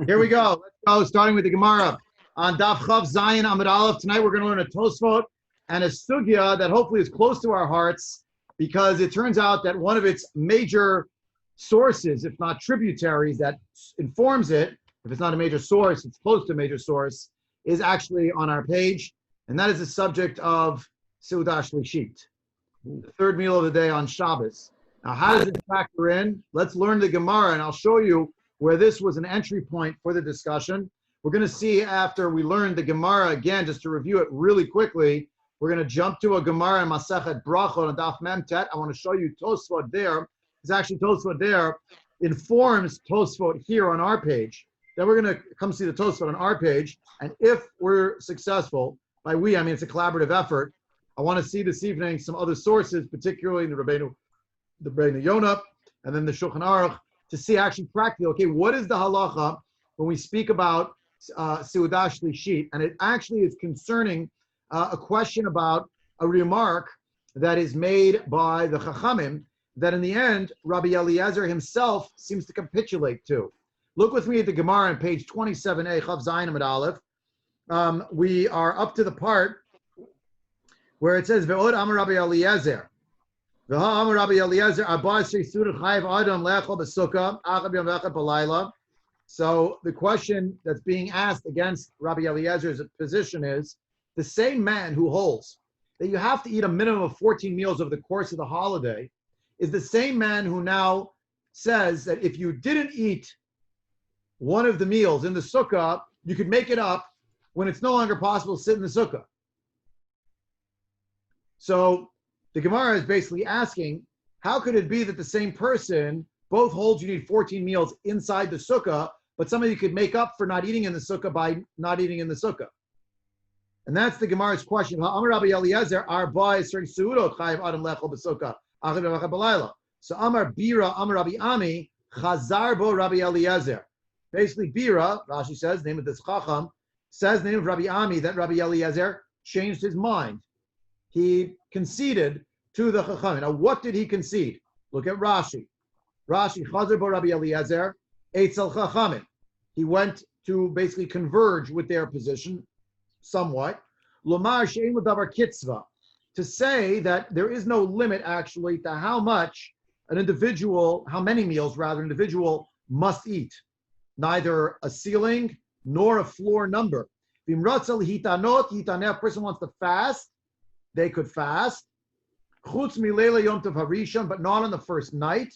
Here we go. Let's go. Starting with the Gemara on Daf Chav Zayin Amud Aleph. Tonight we're going to learn a Tosafot and a Sugya that hopefully is close to our hearts, because it turns out that one of its major sources, if not tributaries, that informs it, if it's not a major source, it's close to a major source, is actually on our page, and that is the subject of Seuda Shleesheet, the third meal of the day on Shabbos. Now, how does it factor in? Let's learn the Gemara, and I'll show you where this was an entry point for the discussion. We're going to see after we learn the Gemara again, just to review it really quickly, we're going to jump to a Gemara in Masechet Brachot on Daf Mem Tet. I want to show you Tosafot there. It's actually Tosafot there informs Tosafot here on our page. Then we're going to come see the Tosafot on our page, and if we're successful, by we, I mean it's a collaborative effort, I want to see this evening some other sources, particularly the Rabbeinu Yonah, and then the Shulchan Aruch, to see actually practically, okay, what is the halacha when we speak about Seuda Shleesheet? And it actually is concerning a question about a remark that is made by the Chachamim that in the end, Rabbi Eliezer himself seems to capitulate to. Look with me at the Gemara on page 27a, Chav Zayin Amud Aleph. We are up to the part where it says, Ve'od Amar Rabbi Eliezer. Ve'ha Amar Rabbi Eliezer, Abba Sri Suda Chayiv Adam Lechol B'Sukkah, Achab Yom V'echad B'Layla. So the question that's being asked against Rabbi Eliezer's position is, the same man who holds that you have to eat a minimum of 14 meals over the course of the holiday is the same man who now says that if you didn't eat one of the meals in the sukkah, you could make it up when it's no longer possible to sit in the sukkah. So the Gemara is basically asking, how could it be that the same person both holds you need 14 meals inside the sukkah, but some of you could make up for not eating in the sukkah by not eating in the sukkah? And that's the Gemara's question. Amar Rabbi Eliezer, Arba Yisrael Seuda Chayiv Adam Lechol B'Sukkah, Achad Yom V'echad B'Layla. So Amar Bira, Amar Rabbi Ami, Chazar Bo Rabbi Eliezer. Basically, Bira, Rashi says, name of this Chacham, says the name of Rabbi Ami, that Rabbi Eliezer changed his mind. He conceded to the Chacham. Now, what did he concede? Look at Rashi. Rashi, Chazar Bo Rabbi Eliezer, Eitzel Chachamim. He went to basically converge with their position somewhat. Lomar she'ein l'davar kitzva. To say that there is no limit actually to how much an individual, how many meals rather, an individual must eat. Neither a ceiling nor a floor number. If a person wants to fast, they could fast. Chutz mileila yom tov harishon, but not on the first night.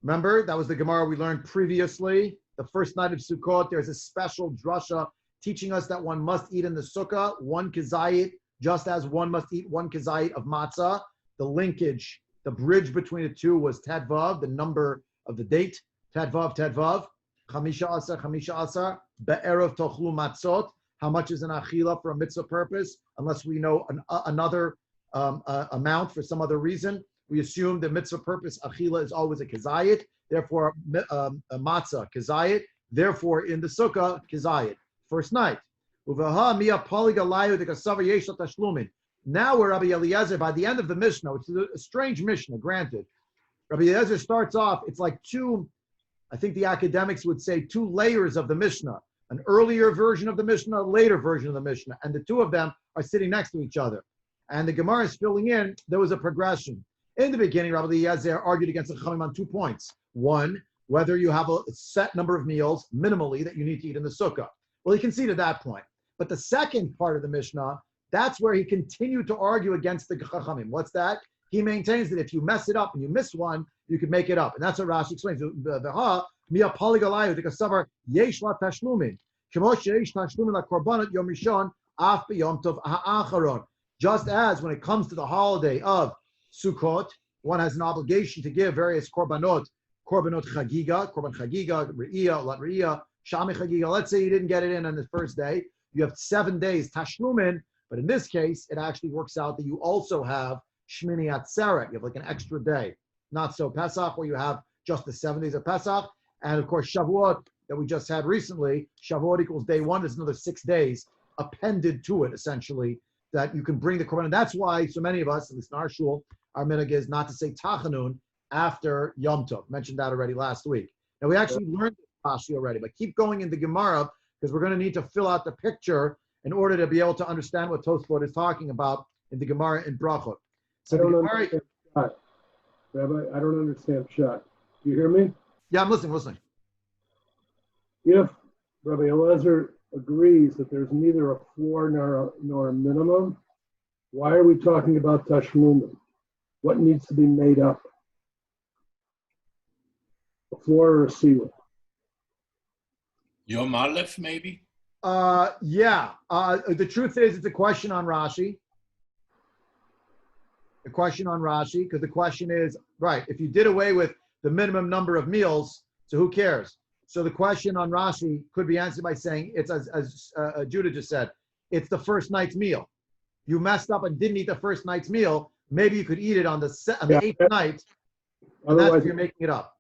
Remember, that was the Gemara we learned previously. The first night of Sukkot, there's a special drasha teaching us that one must eat in the sukkah one kizayit, just as one must eat one kizayit of matzah. The linkage, the bridge between the two was Tedvav, the number of the date. Tedvav, Tedvav. Chamisha asar, be'erev tochlu matzot. How much is an achila for a mitzvah purpose? Unless we know another amount for some other reason. We assume the mitzvah purpose, achila, is always a kizayit. Therefore, a matzah, kizayit. Therefore, in the sukkah, kizayit. First night. Now we're Rabbi Eliezer, by the end of the Mishnah, which is a strange Mishnah, granted. Rabbi Eliezer starts off, it's like two, I think the academics would say, two layers of the Mishnah. An earlier version of the Mishnah, a later version of the Mishnah. And the two of them are sitting next to each other. And the Gemara is filling in, there was a progression. In the beginning, Rabbi Eliezer argued against the Chachamim on 2 points. One, whether you have a set number of meals, minimally, that you need to eat in the sukkah. Well, he conceded that point. But the second part of the Mishnah, that's where he continued to argue against the Chachamim. What's that? He maintains that if you mess it up and you miss one, you can make it up. And that's what Rashi explains. Just as when it comes to the holiday of Sukkot, one has an obligation to give various korbanot chagiga, korban chagiga, re'iyah, lat re'iyah, shami chagiga. Let's say you didn't get it in on the first day. You have 7 days tashlumin, but in this case, it actually works out that you also have Shmini Atzeret. You have like an extra day. Not so Pesach, where you have just the 7 days of Pesach. And of course, Shavuot that we just had recently, Shavuot equals day 1. There's another 6 days appended to it, essentially, that you can bring the korban. And that's why so many of us, at least in our shul, our minhag is not to say Tachanun after Yom Tov. Mentioned that already last week. Now we actually learned Rashi already, but keep going in the Gemara because we're going to need to fill out the picture in order to be able to understand what Tosafot is talking about in the Gemara in Brachot. So I don't understand Pshat. Rabbi, I don't understand Pshat. Do you hear me? Yeah, I'm listening. If Rabbi Eliezer agrees that there's neither a floor nor a minimum, why are we talking about Tashlumim? What needs to be made up? A floor or a ceiling? Yom Aleph, maybe? Yeah. The truth is, it's a question on Rashi. A question on Rashi, because the question is, right, if you did away with the minimum number of meals, so who cares? So the question on Rashi could be answered by saying, it's as Judah just said, it's the first night's meal. You messed up and didn't eat the first night's meal. Maybe you could eat it on the 8th night, and that's if you're making it up.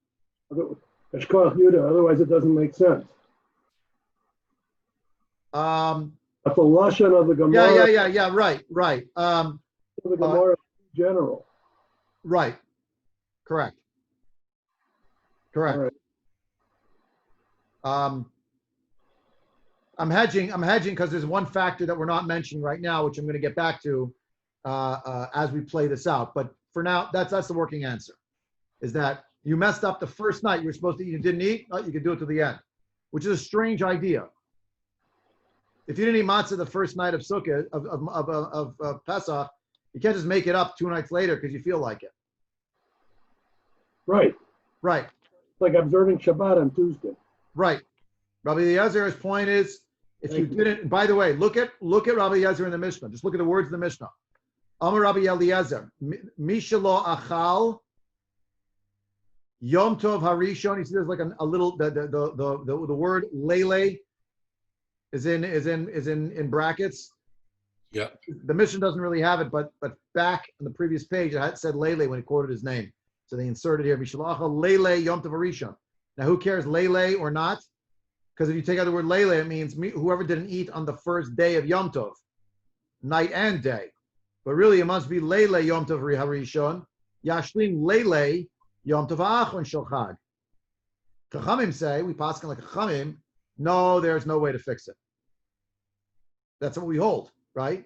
Otherwise it doesn't make sense. That's the lashon of the Gemara. Yeah, right. The Gemara in general. Right. Correct. Right. I'm hedging because there's one factor that we're not mentioning right now, which I'm going to get back to as we play this out. But for now, that's the working answer, is that you messed up the first night you were supposed to eat and didn't eat, you could do it to the end, which is a strange idea. If you didn't eat matzah the first night of Sukkah, of Pesach, you can't just make it up 2 nights later because you feel like it. Right. Like observing Shabbat on Tuesday. Right. Rabbi Eliezer's point is, if you didn't, by the way, look at Rabbi Eliezer in the Mishnah. Just look at the words in the Mishnah. Amar Rabbi Eliezer, Mishalo Achal, Yom Tov Harishon. You see, there's like a little the word Lele is in brackets. Yeah. The Mishnah doesn't really have it, but back on the previous page, it had said Lele when he quoted his name. So they inserted here, Mishalo Achal Lele Yom Tov Harishon. Now, who cares, Lele or not? Because if you take out the word Lele, it means whoever didn't eat on the first day of Yom Tov, night and day. But really, it must be Lele Yom Tov Harishon, Yashlim Lele Yom Tov Achron Shel Chag. Chachamim say, we pass like Chachamim, no, there's no way to fix it. That's what we hold, right?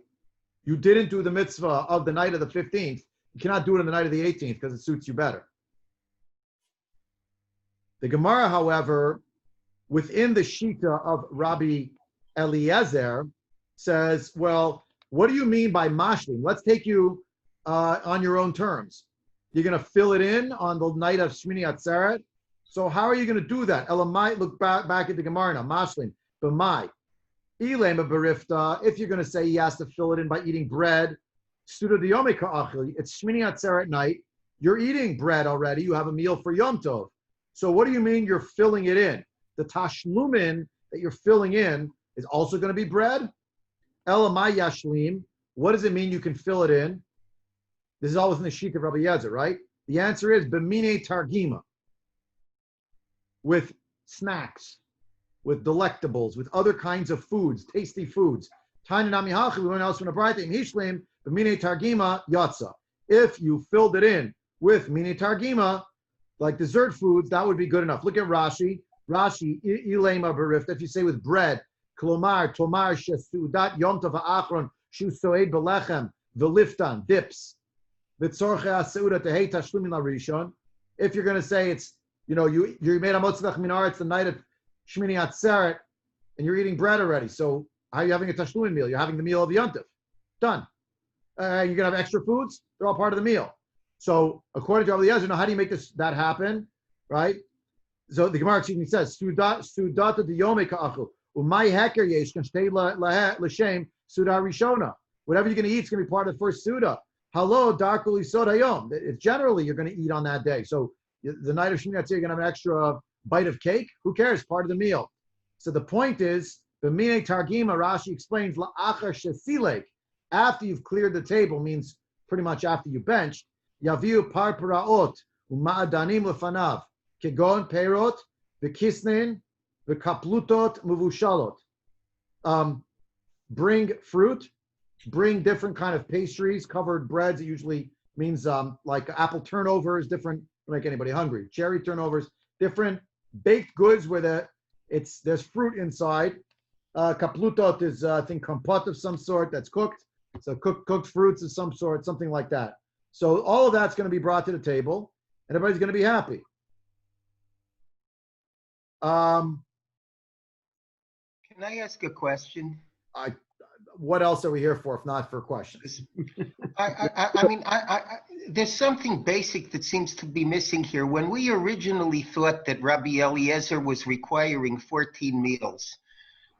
You didn't do the mitzvah of the night of the 15th. You cannot do it on the night of the 18th because it suits you better. The Gemara, however, within the Shita of Rabbi Eliezer, says, well, what do you mean by mashlim? Let's take you on your own terms. You're going to fill it in on the night of Shmini Atzeret. So how are you going to do that? Elamai, look back at the Gemara now. Mashlim, b'mai. Ilema berifta, if you're going to say he has to fill it in by eating bread, Seuda diyome ka'achil, it's Shmini Atzeret night. You're eating bread already. You have a meal for Yom Tov. So what do you mean you're filling it in? The tashlumin that you're filling in is also going to be bread? Elamai yashlim. What does it mean you can fill it in? This is always in the sheet of Rabbi Eliezer, right? The answer is b'mine targima. With snacks, with delectables, with other kinds of foods, tasty foods. Tanya nami hachi, we learn else from the Brachot, hishlim, b'mine targima yatsa. If you filled it in with mine targima, like dessert foods, that would be good enough. Look at Rashi. Rashi, ilema berifta. If you say with bread, klomar, tomar, shesudat, yom tov ha'achron, shu soed belechem, veliftan, dips, v'tzorche ha'seuda tehei tashlumin larishon. If you're going to say it's, you made a motzach minar, it's the night of Shmini Atzeret, and you're eating bread already. So how are you having a tashlumin meal? You're having the meal of Yom Tov. Done. You're going to have extra foods? They're all part of the meal. So according to Rabbi Eliezer, how do you make that happen, right? So the Gemara says, "Sudata diyome ka'achul umay heker yesh kashtei l'shem suda rishona." Whatever you're going to eat is going to be part of the first suda. Hello, darkly soda yom. It's generally you're going to eat on that day. So the night of Shmini Atzeret, you're going to have an extra bite of cake. Who cares? Part of the meal. So the point is, the mine targima, Rashi explains, la'achar shesilek, after you've cleared the table, means pretty much after you benched. Yaviu par paraot uma'adanim lefanav kegon perot v'kisnin v'kaplutot muvushalot. Bring fruit, bring different kind of pastries, covered breads. It usually means like apple turnovers, different, make anybody hungry. Cherry turnovers, different baked goods where there's fruit inside. Kaplutot is I think kompot of some sort that's cooked. So cooked fruits of some sort, something like that. So all of that's going to be brought to the table, and everybody's going to be happy. Can I ask a question? What else are we here for if not for questions? There's something basic that seems to be missing here. When we originally thought that Rabbi Eliezer was requiring 14 meals,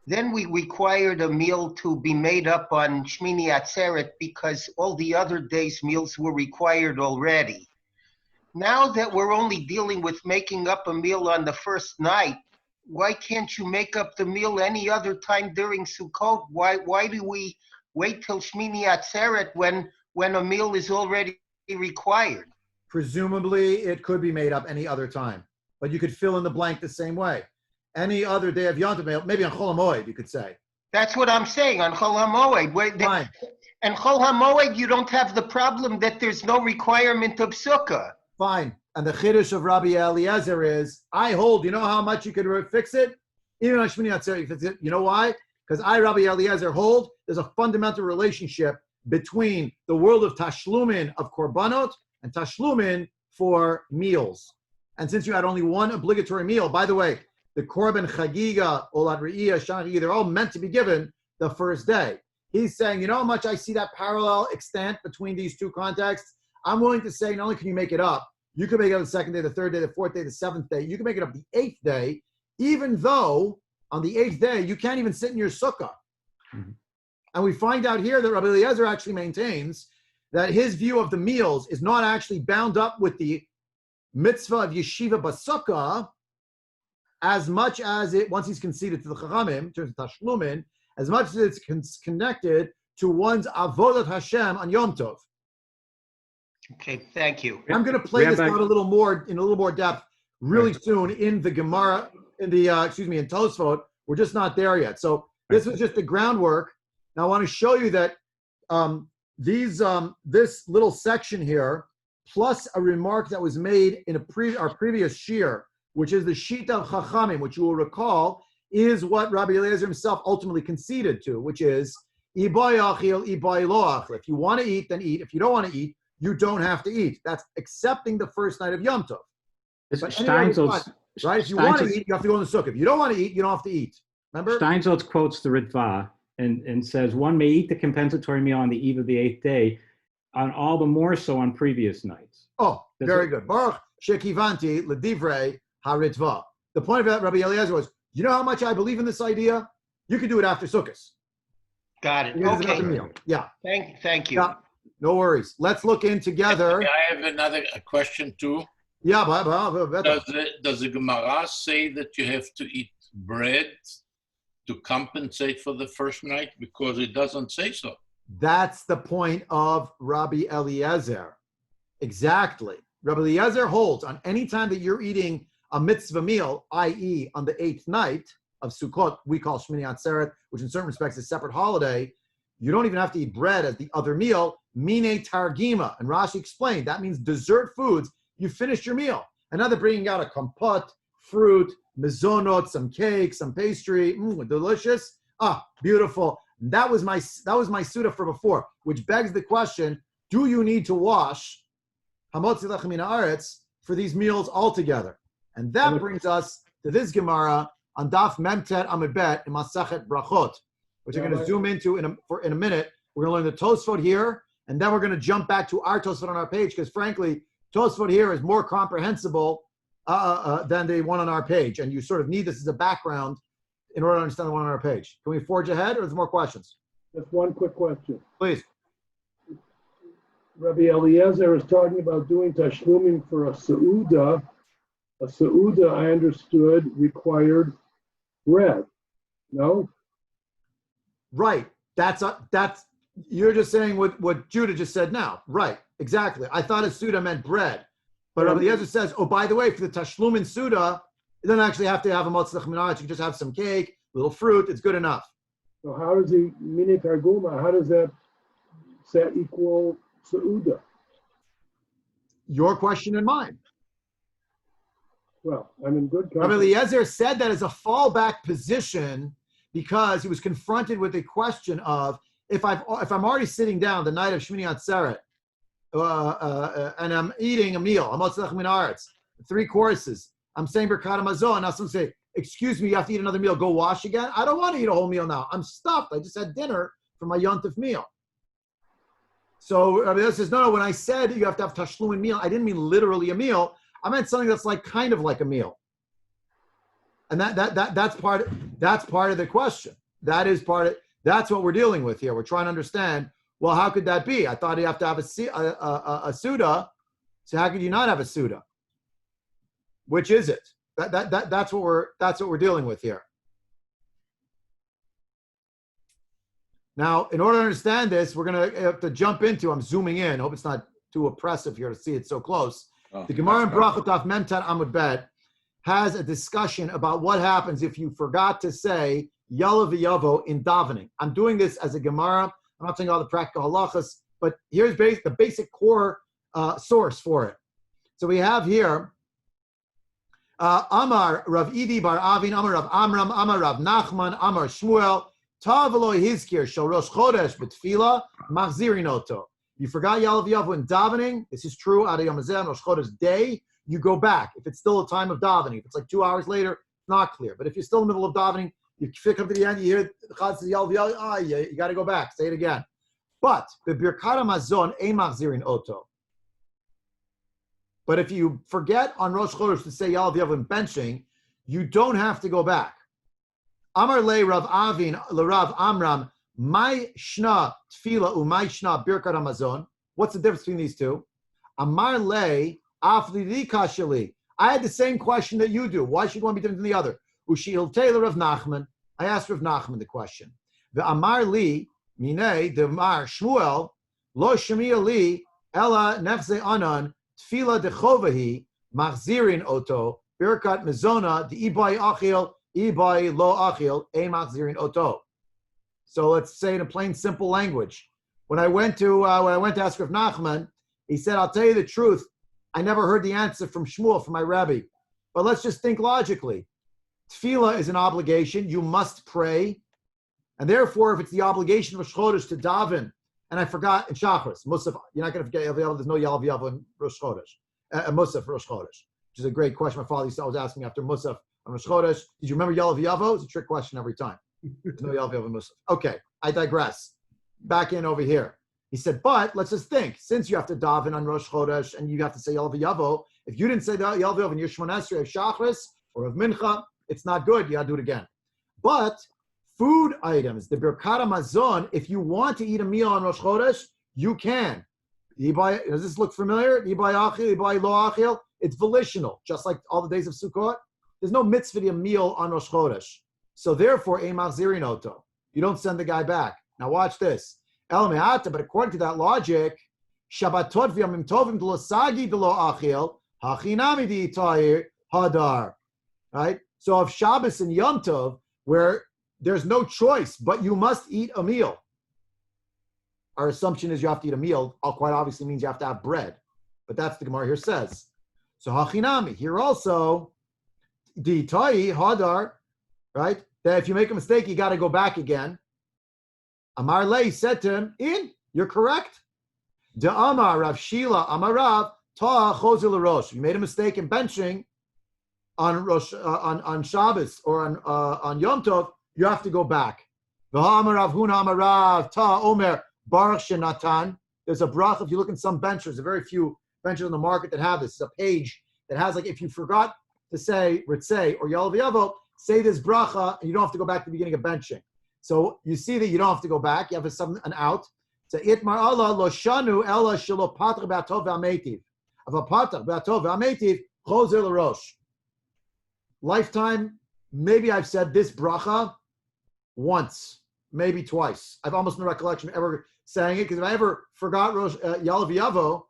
then we required a meal to be made up on Shmini Atzeret because all the other days' meals were required already. Now that we're only dealing with making up a meal on the first night, why can't you make up the meal any other time during Sukkot? Why do we wait till Shmini Atzeret when a meal is already required? Presumably, it could be made up any other time, but you could fill in the blank the same way. Any other day of Yom Tov, maybe on Chol HaMoed, you could say. That's what I'm saying, on Chol HaMoed. Fine. And Chol HaMoed, you don't have the problem that there's no requirement of Sukkah. Fine. And the chiddush of Rabbi Eliezer is, I hold, you know how much you could fix it? Even on Shmini Atzeret, you fix it. You know why? Because Rabbi Eliezer, hold, there's a fundamental relationship between the world of Tashlumin of Korbanot and Tashlumin for meals. And since you had only one obligatory meal, by the way, the Korban Chagiga, Olad Re'iyah, Shana Chagiga, they're all meant to be given the first day. He's saying, you know how much I see that parallel extent between these two contexts? I'm willing to say, not only can you make it up, you can make it up the second day, the third day, the fourth day, the seventh day. You can make it up the eighth day, even though on the eighth day, you can't even sit in your sukkah. Mm-hmm. And we find out here that Rabbi Eliezer actually maintains that his view of the meals is not actually bound up with the mitzvah of yeshiva b'sukkah as much as it, once he's conceded to the Chachamim, in terms of Tashlumin, as much as it's connected to one's avodat Hashem on Yom Tov. Okay, thank you. I'm going to play this out in a little more depth really soon in the Gemara, in Tosafot. We're just not there yet. So this was just the groundwork. Now I want to show you that this little section here, plus a remark that was made in our previous shir, which is the Shita of Chachamim, which you will recall is what Rabbi Eliezer himself ultimately conceded to, which is Ibay achil, ibay lo achil. If you want to eat, then eat. If you don't want to eat, you don't have to eat. That's accepting the first night of Yom Tov. Right? If you want to eat, you have to go in the sukkah. If you don't want to eat, you don't have to eat. Remember? Steinsaltz quotes the Ritva and says, one may eat the compensatory meal on the eve of the eighth day, on all the more so on previous nights. Oh, very good. Baruch shekivanti ledivrei haritva. The point of that, Rabbi Eliezer, was, you know how much I believe in this idea? You can do it after Sukkot. Got it. Okay. Yeah. Thank you. Yeah. No worries. Let's look in together. I have another question too. Yeah, does the Gemara say that you have to eat bread to compensate for the first night? Because it doesn't say so. That's the point of Rabbi Eliezer. Exactly. Rabbi Eliezer holds on any time that you're eating a mitzvah meal, i.e. on the eighth night of Sukkot, we call Shmini Atzeret, which in certain respects is a separate holiday, you don't even have to eat bread as the other meal, mine targima. And Rashi explained, that means dessert foods. You finished your meal. And now they're bringing out a kompot, fruit, mezonot, some cake, some pastry, delicious. Beautiful. That was my Seuda for before, which begs the question, do you need to wash hamotzi lechem min haaretz for these meals altogether? And that brings us to this Gemara on Daf Memtet Amud Bet in Masachet Brachot, which I'm going to zoom into in a minute. We're going to learn the Tosafot here, and then we're going to jump back to our Tosafot on our page, because frankly, Tosafot here is more comprehensible than the one on our page, and you sort of need this as a background in order to understand the one on our page. Can we forge ahead, or is there more questions? Just one quick question. Please. Rabbi Eliezer is talking about doing tashlumim for a Seuda. A Seuda, I understood, required bread. No? Right. That's you're just saying what Judah just said now. Right. Exactly. I thought a Seuda meant bread. But Rabbi Eliezer says, oh, by the way, for the Tashlum and Seuda, you don't actually have to have a motzlach minach. You can just have some cake, little fruit. It's good enough. So how does he, mine targuma, how does that equal Seuda? Your question and mine. Well, I'm in good Rabbi company. Eliezer said that as a fallback position because he was confronted with the question of if I'm already sitting down the night of Shmini Atzeret and I'm eating a meal, I'm Motzach Min Haaretz, 3 courses. I'm saying Birkat Hamazon. Now someone say, "Excuse me, you have to eat another meal. Go wash again." I don't want to eat a whole meal now. I'm stuffed. I just had dinner for my Yontif meal. So Rabbi Eliezer says, no. When I said you have to have tashlumin meal, I didn't mean literally a meal. I meant something that's like kind of like a meal. And that's part of the question. That's what we're dealing with here. We're trying to understand, well, how could that be? I thought you have to have a Seuda. So how could you not have a Seuda? Which is it? That's what we're dealing with here. Now, in order to understand this, we're going to have to jump into, I'm zooming in. I hope it's not too oppressive here to see it so close. The Gemara in Brachot of Memtat Amud Bet has a discussion about what happens if you forgot to say Yalav Yavo in davening. I'm doing this as a Gemara. I'm not saying all the practical halachas, but here's the basic core source for it. So we have here Amar Rav Idi Bar Avin, Amar Rav Amram, Amar Rav Nachman, Amar Shmuel, Tavaloi Hizkir Shal Rosh Chodesh B'Tfila Machzirin Oto. You forgot Yalav Yavo in davening. This is true out of Yom Hazeh, Rosh Chodesh day. You go back. If it's still a time of davening, if it's like 2 hours later, it's not clear. But if you're still in the middle of davening, you pick up to the end, you hear the Chad says Yalav Yavo, you got to go back. Say it again. But the Birkat Hamazon ein machzirin oto. But if you forget on Rosh Chodesh to say Yalav Yavo in benching, you don't have to go back. Amar le Rav Avin Rav Amram my shna tefila umay shna Birkat Hamazon. What's the difference between these two? Amar le afli kashali. I had the same question that you do. Why should one be different than the other? Ushil Taylor of Nachman. I asked Rav Nachman the question. The Amar li Minei the Mar Shmuel lo shemiya li ela nefze anan tefila dechovahi machzirin oto birkat mezona the ibay achil ibay lo achil e machzirin oto. So let's say in a plain, simple language. When I went to ask Rav Nachman, he said, "I'll tell you the truth. I never heard the answer from Shmuel, from my Rebbe. But let's just think logically. Tefillah is an obligation. You must pray. And therefore, if it's the obligation of Rosh Chodesh to daven, and I forgot in Shachris, Musaf, you're not going to forget Yalav Yavo. There's no Yalav Yavo in Rosh Chodesh. Musaf Rosh Chodesh, which is a great question. My father used to always ask me after Musaf on Rosh Chodesh, did you remember Yalav Yavo? It's a trick question every time. There's no Yalav Yavo in Musaf. Okay, I digress. Back in over here. He said, but let's just think, since you have to daven on Rosh Chodesh and you have to say Yalav Yavo, if you didn't say Yalav Yavo in your Shemon Esrei of Shachris or of Mincha, it's not good. You got to do it again. But food items, the Birkat Hamazon, if you want to eat a meal on Rosh Chodesh, you can. Does this look familiar? It's volitional, just like all the days of Sukkot. There's no mitzvah to a meal on Rosh Chodesh. So therefore, you don't send the guy back. Now watch this. But according to that logic, Shabbatot v'yamim tovim d'lo sagi d'lo achil, hachinami d'itayir hadar. Right? So of Shabbos and Yom Tov, where there's no choice, but you must eat a meal. Our assumption is you have to eat a meal. Quite obviously means you have to have bread. But that's the Gemara here says. So hachinami, here also, d'itayir hadar, right? That if you make a mistake, you got to go back again. Amar Lei said to him, you're correct. De Amar Rav Shila Amarav Ta Chozil Rosh. You made a mistake in benching on on Shabbos or on Yom Tov, you have to go back. V'Amarav Huna Amarav Ta Omer Baruch Shenatan. There's a brach. If you look in some benchers, there are very few benchers on the market that have this. It's a page that has like if you forgot to say Ritzei or Yalav Yavo, say this bracha, and you don't have to go back to the beginning of benching. So you see that you don't have to go back. You have an out. So itmar Allah lo shanu ella shelo patr b'atov v'ametiv. Of a patr b'atov v'ametiv chozer l'rosh. Lifetime, maybe I've said this bracha once, maybe twice. I've almost no recollection of ever saying it because if I ever forgot Yalav Yavo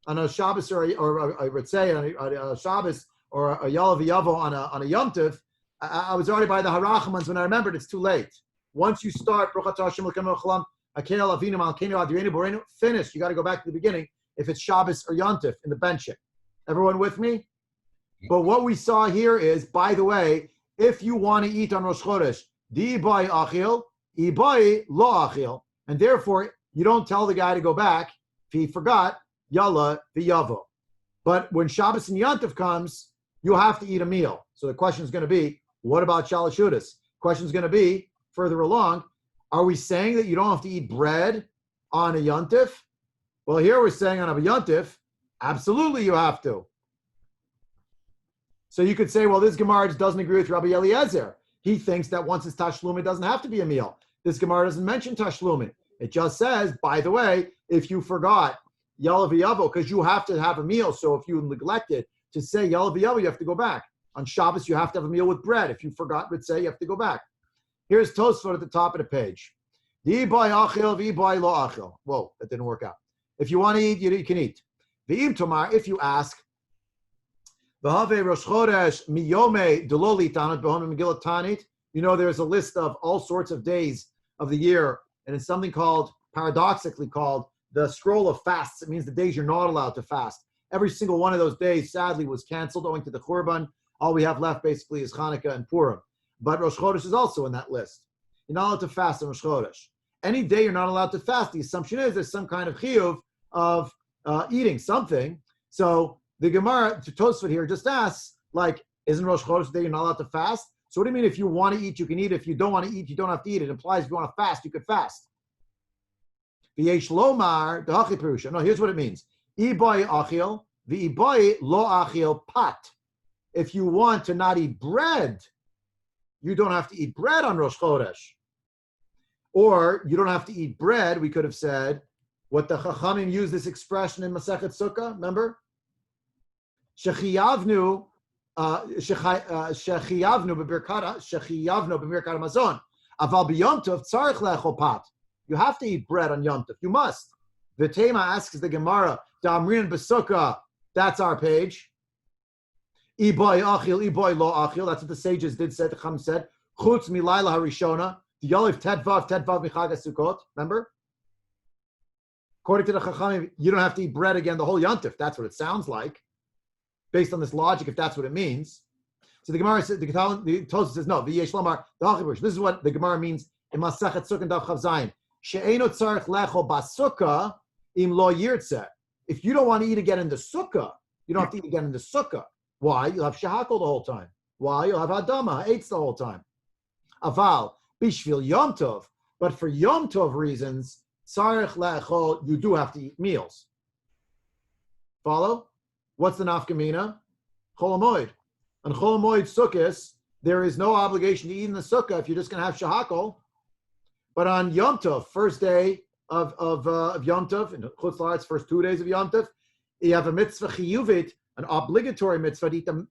on a Shabbos or I would say on a Shabbos or a Yalav Yavo on a Yom Tov, I was already by the Harachmans when I remembered it's too late. Once you start, finished. You got to go back to the beginning if it's Shabbos or Yom Tov in the benching. Everyone with me? But what we saw here is, by the way, if you want to eat on Rosh Chodesh, di'bai achil, ibai lo achil, and therefore you don't tell the guy to go back if he forgot, yalla v'yavo. But when Shabbos and Yantif comes, you have to eat a meal. So the question is going to be, what about Shalashudas? Question is going to be, further along, are we saying that you don't have to eat bread on a Yantif? Well, here we're saying on a Yantif, absolutely you have to. So you could say, well, this Gemara just doesn't agree with Rabbi Eliezer. He thinks that once it's Tashlum, it doesn't have to be a meal. This Gemara doesn't mention Tashlum. It just says, by the way, if you forgot Yalla v'yavo, because you have to have a meal. So if you neglected to say Yalla v'yavo, you have to go back. On Shabbos, you have to have a meal with bread. If you forgot Ritzeh, you have to go back. Here's Tosafot at the top of the page. V'ibay achil, v'ibay lo achil. Whoa, that didn't work out. If you want to eat, you can eat. V'im tomar, if you ask, V'havei Rosh Chodesh miyome deloli tanat b'hom Megillat Tanit. You know, there's a list of all sorts of days of the year, and it's something called, paradoxically called, the scroll of fasts. It means the days you're not allowed to fast. Every single one of those days, sadly, was canceled owing to the Churban. All we have left, basically, is Hanukkah and Purim. But Rosh Chodesh is also in that list. You're not allowed to fast on Rosh Chodesh. Any day you're not allowed to fast, the assumption is there's some kind of chiyuv of eating something. So the Gemara, to Tosafot here, just asks, like, isn't Rosh Chodesh the day you're not allowed to fast? So what do you mean if you want to eat, you can eat? If you don't want to eat, you don't have to eat. It implies if you want to fast, you could fast. V'yesh lomar, the hachi perusha. No, here's what it means. Ibai achil, v'ibai lo achil pat. If you want to not eat bread, you don't have to eat bread on Rosh Chodesh. Or you don't have to eat bread, we could have said, what the Chachamim use this expression in Masechet Sukka, remember? Shechiyavnu b'birkat hamazon. Aval b'yom tov tzarich le'echol pat. You have to eat bread on Yom Tov. You must. V'tema asks the Gemara, Da'amrin b'sukkah, that's our page. Iboy achil, iboy lo achil. That's what the sages did say, the Chacham said. Chutz milayla harishona. The Yoliv tedvav michag Sukkot. Remember? According to the Chachamim, you don't have to eat bread again the whole Yom Tov. That's what it sounds like. Based on this logic, if that's what it means. So the Gemara says, the Tosafot says, no, v'yesh lomar, the hachi. This is what the Gemara means in Masechet Sukkah and Daf Chav Zayin. She'eno tzarich lechol basukah im lo yirtzeh. If you don't want to eat again in the sukkah, you don't have to eat again in the sukkah. Why? You'll have shahakol the whole time. Why? You'll have adama, eitz the whole time. Aval, bishvil yom tov. But for yom tov reasons, tzarich lechol, you do have to eat meals. Follow? What's the nafkamina? Chol hamoed. On Chol hamoed sukkahs, there is no obligation to eat in the sukkah if you're just going to have shahakol. But on Yom Tov, first day of Yom Tov, in Chutz La'aretz, first 2 days of Yom Tov, you have a mitzvah chiyuvit, an obligatory mitzvah to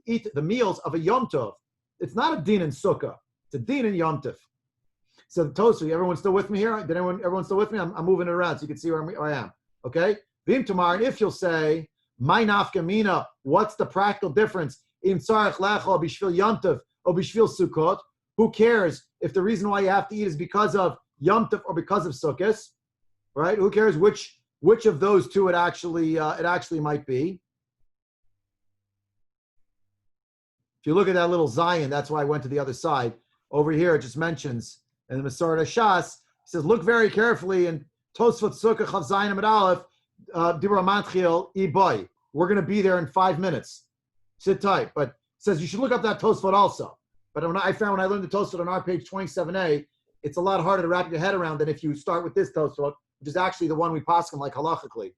eat the meals of a Yom Tov. It's not a din in Sukkah. It's a din in Yom Tov. So the Tosafot, everyone still with me here? Everyone still with me? I'm moving it around so you can see where I am. Okay? Vim tomorrow, if you'll say, my nafkamina, what's the practical difference in tzarich lechol b'shvil Yom Tov or b'shvil Sukkot? Who cares if the reason why you have to eat is because of Yom Tov or because of Sukkot, right? Who cares which of those two it actually might be? If you look at that little Zion, that's why I went to the other side. Over here, it just mentions in the Masorah Shas, it says, look very carefully in Tosafot Sukkah Chav Zayin Amud Aleph, Dibra Matchil Iboy. We're going to be there in 5 minutes. Sit tight. But it says you should look up that Tosafot also. But when I learned the Tosafot on our page 27a, it's a lot harder to wrap your head around than if you start with this Tosafot, which is actually the one we paskin like halachically.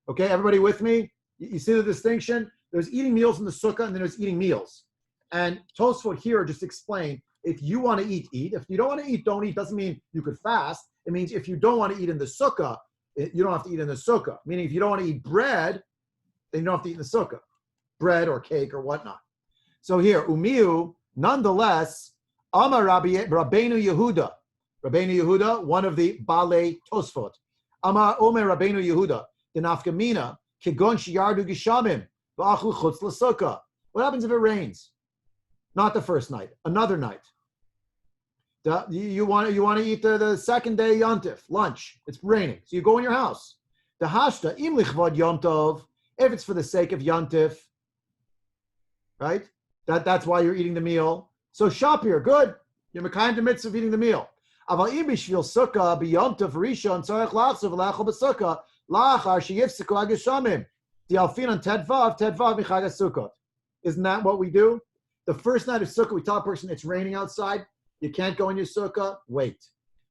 Okay, everybody with me? You see the distinction? There's eating meals in the sukkah, and then there's eating meals. And Tosafot here just explained, if you want to eat, eat. If you don't want to eat, don't eat. Doesn't mean you could fast. It means if you don't want to eat in the sukkah, you don't have to eat in the sukkah. Meaning if you don't want to eat bread, then you don't have to eat in the sukkah. Bread or cake or whatnot. So here, umiu, nonetheless, Amar Rabbeinu Yehuda. Rabbeinu Yehuda, one of the Balei Tosfot. Amar Omer Rabbeinu Yehuda. The nafkamina, kegon shiyardu gishamim, v'achlu chutz l'sukkah. What happens if it rains? Not the first night, another night. You want to eat the second day yontif, lunch. It's raining, so you go in your house. The hashta im lichvod yom tov, if it's for the sake of yontif, right? That's why you're eating the meal. So shapir, good. You're kind of mitzvah of eating the meal. Aval im bishvil sukkah b'yom tov rishon tzarech lachzav v'lechol b'sukkah lachar sheyifseku hageshamim dialfin on tedvav michag sukkot. Isn't that what we do? The first night of sukkah, we tell a person it's raining outside. You can't go in your sukkah. Wait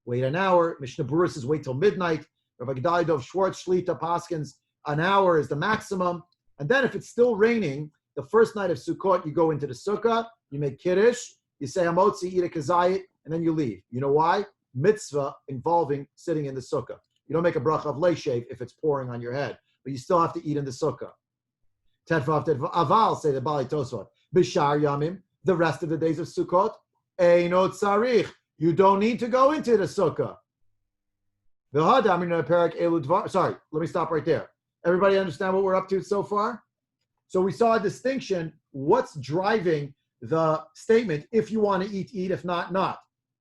an hour. Mishnah Berurah says wait till midnight. Rabbi Gedaliah Dov Schwartz Shlita Paskins, an hour is the maximum. And then if it's still raining, the first night of Sukkot, you go into the sukkah, you make kiddush, you say hamotzi, eat a kazayit, and then you leave. You know why? Mitzvah involving sitting in the sukkah. You don't make a bracha of leishev if it's pouring on your head, but you still have to eat in the sukkah. Tedvav aval, say the Bali Tosafot. Bishar yamim, the rest of the days of Sukkot, eino tzarich. You don't need to go into the sukkah. Sorry, let me stop right there. Everybody understand what we're up to so far? So we saw a distinction. What's driving the statement? If you want to eat, if not, not.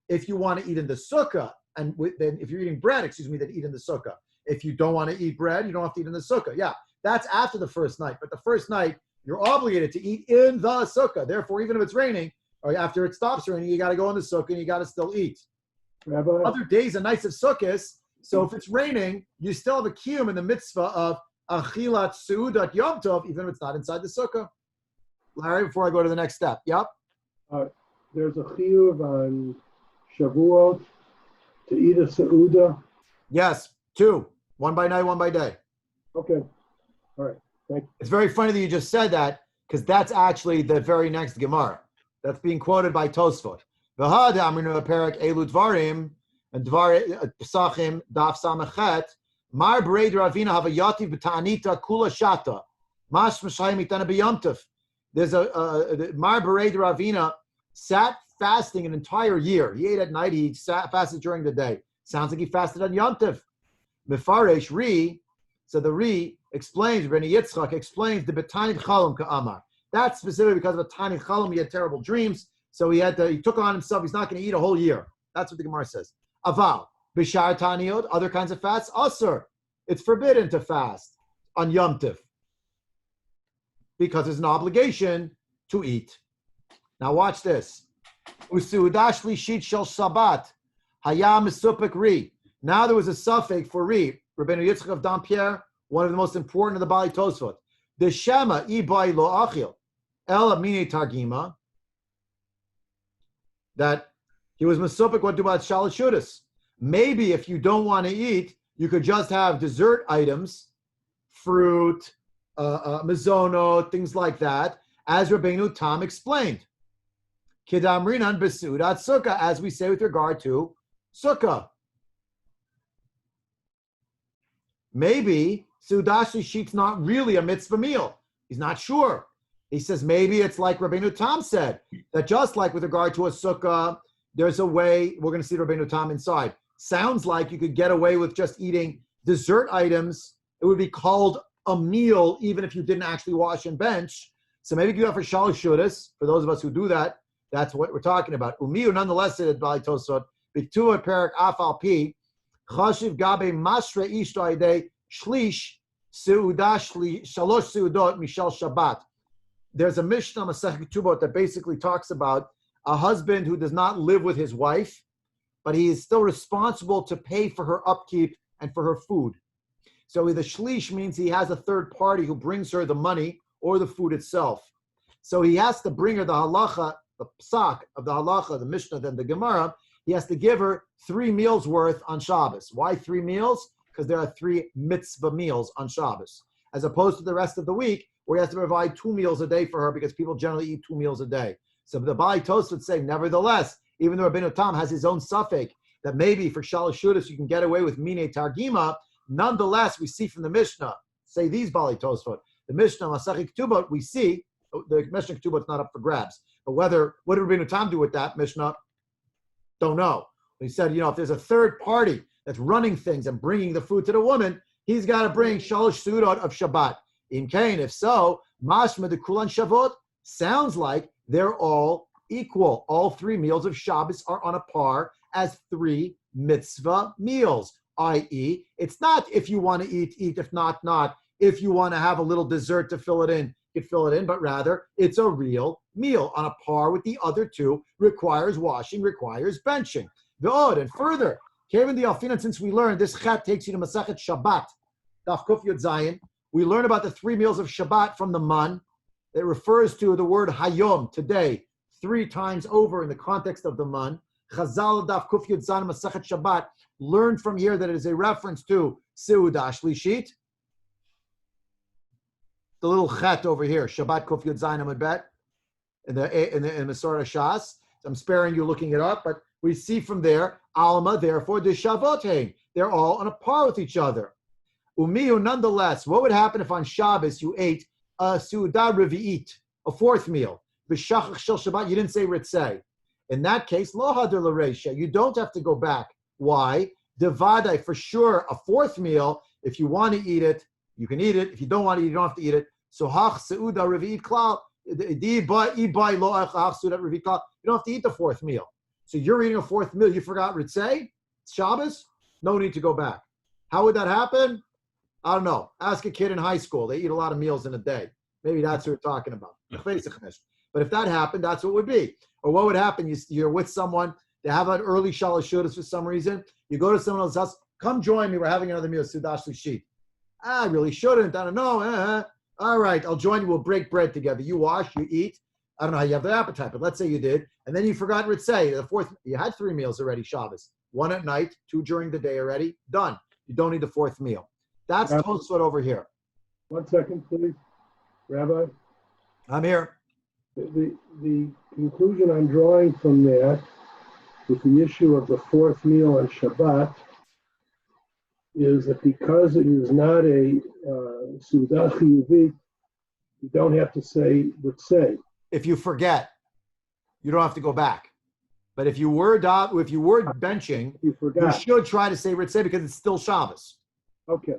If you want to eat in the sukkah, and then if you're eating bread, then eat in the sukkah. If you don't want to eat bread, you don't have to eat in the sukkah. Yeah, that's after the first night. But the first night, you're obligated to eat in the sukkah. Therefore, even if it's raining, or after it stops raining, you got to go in the sukkah and you got to still eat. Rabbi, Other days and nights of sukkahs, so if it's raining, you still have a kiyum in the mitzvah of achilat seudat yom tov, even if it's not inside the sukkah. Larry, before I go to the next step. Yep. there's a chiyuv on Shavuot to eat a Seuda. Yes, two. One by night, one by day. Okay. All right. Thank you. It's very funny that you just said that, because that's actually the very next Gemara. That's being quoted by Tosafot. V'had amrinu perek elu dvarim and dvar pesachim daf samachet mar bered ravina havayativ b'ta'anita kula shata mas mashayim itana b'yomtiv. There's a mar bered ravina sat fasting an entire year. He ate at night. He fasted during the day. Sounds like he fasted on Yomtiv. Mefaresh Ri, so the Ri explains, Reni Yitzchak explains the B'tanit Chalom Ka'amar. That's specifically because of a tiny Chalom, he had terrible dreams, so he took on himself, he's not going to eat a whole year. That's what the Gemara says. Aval, Bishar Taniot, other kinds of fasts, Asur. It's forbidden to fast on Yomtiv because there's an obligation to eat. Now watch this. Seuda Shleesheet shel Shabbat. Hayam Misupik Ri. Now there was a suffix for Ri. Rabbeinu Yitzchak of Dampierre, one of the most important of the Bali Tosafot. The Shema Ibai Lo Achil El Amine Targima. That he was Misupik what do about Shleesheet. Maybe if you don't want to eat, you could just have dessert items, fruit, mizono, things like that, as Rabbeinu Tam explained. Kidamrinan Besudat Sukka, as we say with regard to Sukka. Maybe Seuda Shleesheet's not really a mitzvah meal. He's not sure. He says maybe it's like Rabbeinu Tam said, that just like with regard to a Sukkah, there's a way, we're going to see Rabbeinu Tam inside. Sounds like you could get away with just eating dessert items. It would be called a meal even if you didn't actually wash and bench. So maybe you go for Shleesheet, for those of us who do that. That's what we're talking about. Umiyu, nonetheless, said Bali Tosafot, B'tua Perak Afal Pi, Chashiv Gabe Masre Ishto Aidei Shlish Seuda Shalosh Seudot Mishel Shabbat. There's a Mishnah Masechet Ketubot that basically talks about a husband who does not live with his wife, but he is still responsible to pay for her upkeep and for her food. So the Shlish means he has a third party who brings her the money or the food itself. So he has to bring her the halacha, the psak of the halacha, the Mishnah, then the Gemara. He has to give her 3 meals worth on Shabbos. Why 3 meals? Because there are 3 mitzvah meals on Shabbos, as opposed to the rest of the week where he has to provide 2 meals a day for her because people generally eat 2 meals a day. So the Bali Tosafot would say, nevertheless, even though Rabbeinu Tam has his own suffix that maybe for Shleesheet you can get away with Mine Targima, nonetheless, we see from the Mishnah, say these Bali Tosafot, the Mishnah Masechet Ketubot, we see, the Mishnah Ketubot is not up for grabs. But what did Rabbeinu Tam do with that Mishnah? Don't know. He said, if there's a third party that's running things and bringing the food to the woman, he's got to bring Shalosh Seudot of Shabbat. In Cain, if so, Mashma de Kulan Shavot sounds like they're all equal. All 3 meals of Shabbos are on a par as 3 mitzvah meals, i.e., it's not if you want to eat, if not, not. If you want to have a little dessert to fill it in, you could fill it in, but rather it's a real meal on a par with the other two, requires washing, requires benching. The odd, and further, Kevin the Alfina, since we learned this chet takes you to Masachet Shabbat, Daf Kuf Yud Zayin, we learn about the 3 meals of Shabbat from the man. It refers to the word Hayom, today, 3 times over in the context of the man. Chazal Daf Kuf Yud Zayin Masachet Shabbat learned from here that it is a reference to Seuda Shleesheet. The little chet over here, Shabbat Kuf Yud Zayin Amud Bet, in Masorah Shas. I'm sparing you looking it up, but we see from there, Alma, therefore, the Shavotein. They're all on a par with each other. Umiyu, nonetheless, what would happen if on Shabbos you ate a Seuda Revi'it, a 4th meal? B'shachach shel Shabbat, you didn't say Ritzei. In that case, Lo Hadar L'Reisha, you don't have to go back. Why? Devadai, for sure, a 4th meal, if you want to eat it, you can eat it. If you don't want to eat it, you don't have to eat it. So, Hach Seuda Revi'it Klal, you don't have to eat the 4th meal. So you're eating a 4th meal, you forgot Ritzei, Shabbos, no need to go back. How would that happen? I don't know. Ask a kid in high school. They eat a lot of meals in a day. Maybe that's what we're talking about. But if that happened, that's what would be. Or what would happen? You're with someone, they have an early Shleesheet for some reason. You go to someone else's house, come join me, we're having another meal, Seuda Shleesheet. I really shouldn't, I don't know. All right, I'll join you, we'll break bread together. You wash, you eat. I don't know how you have the appetite, but let's say you did. And then you forgot Ritzei, the 4th, you had 3 meals already, Shabbos. 1 at night, 2 during the day already, done. You don't need the 4th meal. That's Tosafot over here. 1 second, please. Rabbi? I'm here. The conclusion I'm drawing from that with the issue of the 4th meal on Shabbat is that because it is not a Seuda Chiyuvit, you don't have to say Ritzei. If you forget, you don't have to go back. But if you were benching, you should try to say Ritzei because it's still Shabbos. Okay,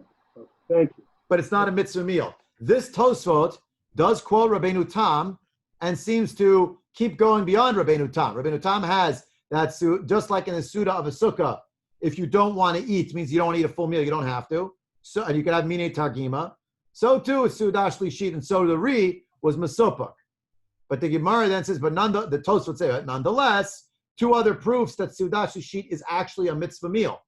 thank you. But it's not a mitzvah meal. This Tosafot does quote Rabbeinu Tam and seems to keep going beyond Rabbeinu Tam. Rabbeinu Tam has that, just like in the Seuda of a Sukka, if you don't want to eat, means you don't want to eat a full meal, you don't have to. So, and you can have Minei Targima. So too is Seuda Shleesheet, and so the Ri was Mesupach. But the Gemara then says, but the Tosafot say, nonetheless, 2 other proofs that Seuda Shleesheet is actually a mitzvah meal.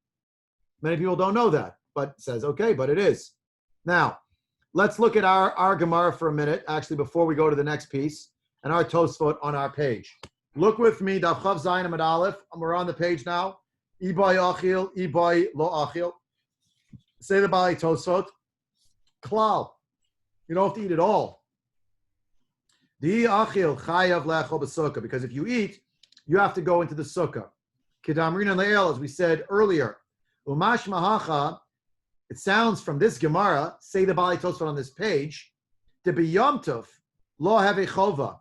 Many people don't know that, but says, okay, but it is. Now, let's look at our Gemara for a minute, actually, before we go to the next piece, and our Tosafot on our page. Look with me, Daf Chav Zayin Amud Aleph. We're on the page now. Ibai Achil, Ibai Lo Achil. Say the Bali Tosafot. Klal. You don't have to eat it all. Di Achil Chayav Lecho B'Sukkah. Because if you eat, you have to go into the Sukkah. Kedamrina Le'el, as we said earlier. Umash Mahacha. It sounds from this Gemara, say the Bali Tosafot on this page, to be Yom Tov, Lo Have Chova.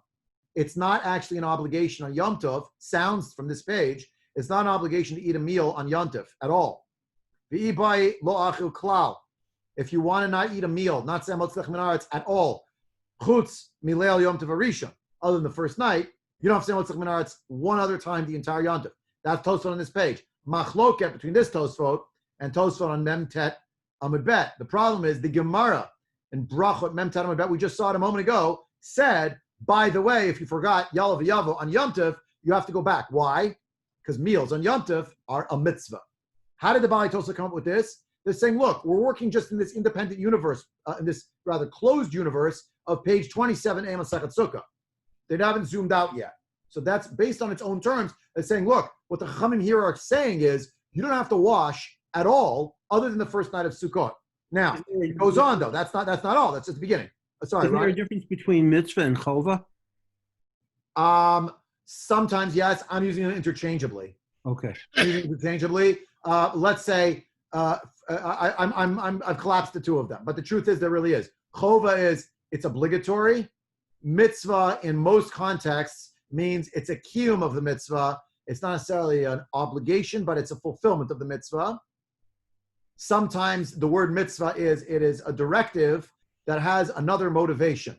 It's not actually an obligation on Yom Tov. Sounds from this page, it's not an obligation to eat a meal on Yom Tov at all. V'ibai Lo Achil Klal. If you want to not eat a meal, not say Motzlech Min Haaretz at all, Chutz Mileil Yom Tov Harishon, other than the first night, you don't have to say Motzlech Min Haaretz one other time the entire Yom Tov. That's Tosafot on this page. Machloket between this Tosafot and Tosafot on Mem Tet Amud Bet. The problem is the Gemara in Brachot Mem Tet Amud Bet, we just saw it a moment ago, said, by the way, if you forgot Yalav Yavo on Yom Tov, you have to go back. Why? Because meals on Yom Tov are a mitzvah. How did the Bali Tosafot come up with this? They're saying, look, we're working just in this independent universe, in this rather closed universe of page 27, Amos Sechet Sukkah. They haven't zoomed out yet. So that's based on its own terms. They're saying, look, what the Chachamim here are saying is, you don't have to wash at all, other than the first night of Sukkot. Now, it goes on though. That's not all. That's just the beginning. Sorry, is there a difference between mitzvah and chova? Sometimes, yes. I'm using it interchangeably. Okay. I'm using it interchangeably. Let's say I've collapsed the 2 of them, but the truth is there really is. Chova is it's obligatory. Mitzvah in most contexts means it's a kiyum of the mitzvah. It's not necessarily an obligation, but it's a fulfillment of the mitzvah. Sometimes the word mitzvah is a directive that has another motivation.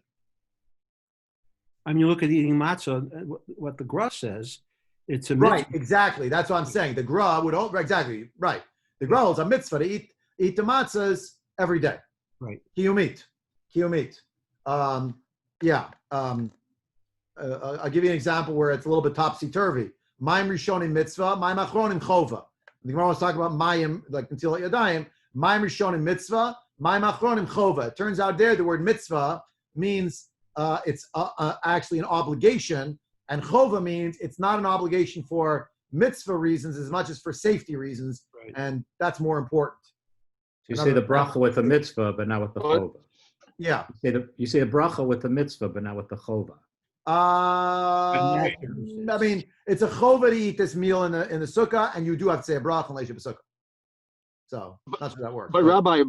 I mean, you look at eating matzah, what the Gra says, it's a mitzvah. Right, exactly. That's what I'm saying. The Gra would hold, exactly, right. The Gra holds a mitzvah to eat the matzahs every day. Right. Kiyumit. Yeah. I'll give you an example where it's a little bit topsy-turvy. Mayim Rishonim mitzvah, Mayim Achronim chova. The Gemara was talking about Mayim, like Netilat Yadayim. Mayim Rishonim mitzvah, Mayim Achronim chova. It turns out there the word mitzvah means it's actually an obligation, and chova means it's not an obligation for mitzvah reasons as much as for safety reasons, Right. and that's more important. So you say the bracha with the mitzvah, but not with the chova. Yeah. You say the bracha with the mitzvah, but not with the chova. I mean, it's a chova to eat this meal in the sukkah, and you do have to say a bracha in Leisha B'sukkah. So that's how that works. But Rabbi,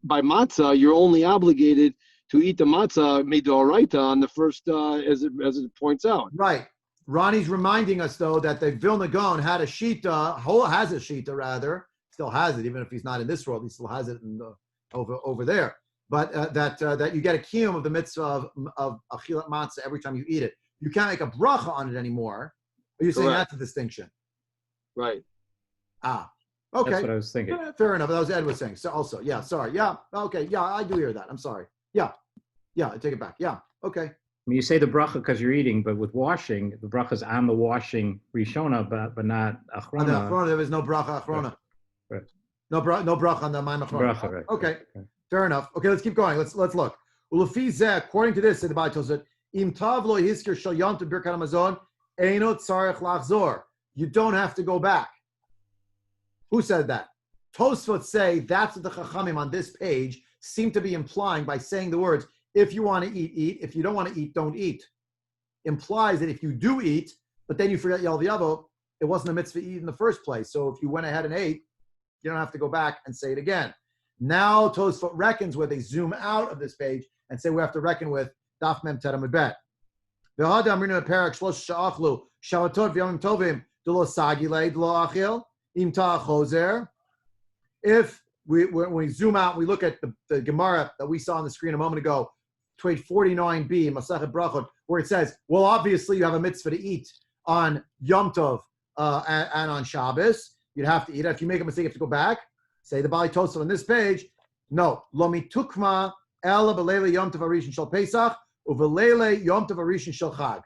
by matzah, you're only obligated to eat the matzah midoraita on the first, as it points out. Right. Ronnie's reminding us though that the Vilna Gaon had a shita, has a shita rather, still has it, even if he's not in this world, he still has it over there. But that you get a kiyum of the mitzvah of achilat matzah every time you eat it. You can't make a bracha on it anymore. Are you saying that's a distinction? Right. Okay. That's what I was thinking. Yeah, fair enough. That was Ed was saying. So also, yeah, sorry. Yeah, okay. Yeah, I do hear that. I'm sorry. Yeah, I take it back. Yeah, okay. I mean, you say the bracha because you're eating, but with washing, the bracha's on the washing rishona, but not achrona. On the achrona, there is no bracha achrona. Right. No bracha on the mayim achrona. Bracha, right. Okay, fair enough. Okay, let's keep going. Let's look. Ulefi zeh, according to this, the Bible tells it, im tav lo hiskir shel yom tov birkat hamazon, eino tzarech lachzor. You don't have to go back. Who said that? Tosafot say that's what the Chachamim on this page seem to be implying by saying the words, if you want to eat, eat. If you don't want to eat, don't eat. Implies that if you do eat, but then you forget Yal V'Yavo, it wasn't a mitzvah to eat in the first place. So if you went ahead and ate, you don't have to go back and say it again. Now Tosafot reckons where they zoom out of this page and say we have to reckon with Daf Mem Tet Amud Bet. V'hada amrinu perak shlosh sha'achlu shavatot v'yomim tovim d'lo sagile d'lo achil im ta'achozer. If when we zoom out, we look at the Gemara that we saw on the screen a moment ago, 49b, Masachet Brachot, where it says, well, obviously you have a mitzvah to eat on Yom Tov and on Shabbos. You'd have to eat it. If you make a mistake, you have to go back. Say the Bali Tosafot on this page. No. Lo mitukma ela b'leile Yom Tov Arishin Shel Pesach u'v'leile Yom Tov Arishin Shel Chag.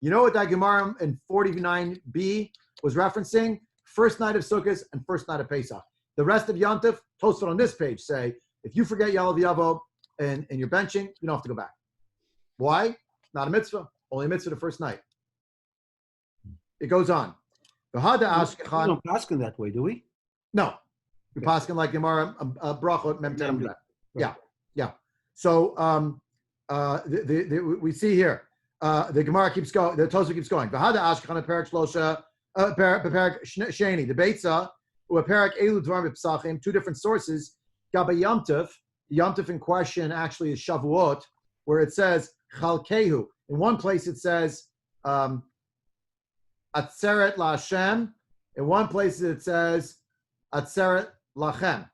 You know what that Gemara in 49b was referencing? First night of Sukkot and first night of Pesach. The rest of Yom Tov, Tosafot on this page say, if you forget Yalav Yavo and you're benching, you don't have to go back. Why? Not a mitzvah. Only a mitzvah the first night. It goes on. We don't paskin that way, do we? No. You're paskin like Gemara Brachot Mem Tet Amud Bet. Yeah. So we see here, the Gemara keeps going, the Tosafot keeps going. V'hada ashkechan perak shlosha perak sheni, the Beitza, perak elu dvarim b'psachim, two different sources. Gaba Yom Tov, the Yom Tov in question actually is Shavuot, where it says Chalkehu. In one place it says Atzeret LaHashem. In one place it says Atzeret Lachem.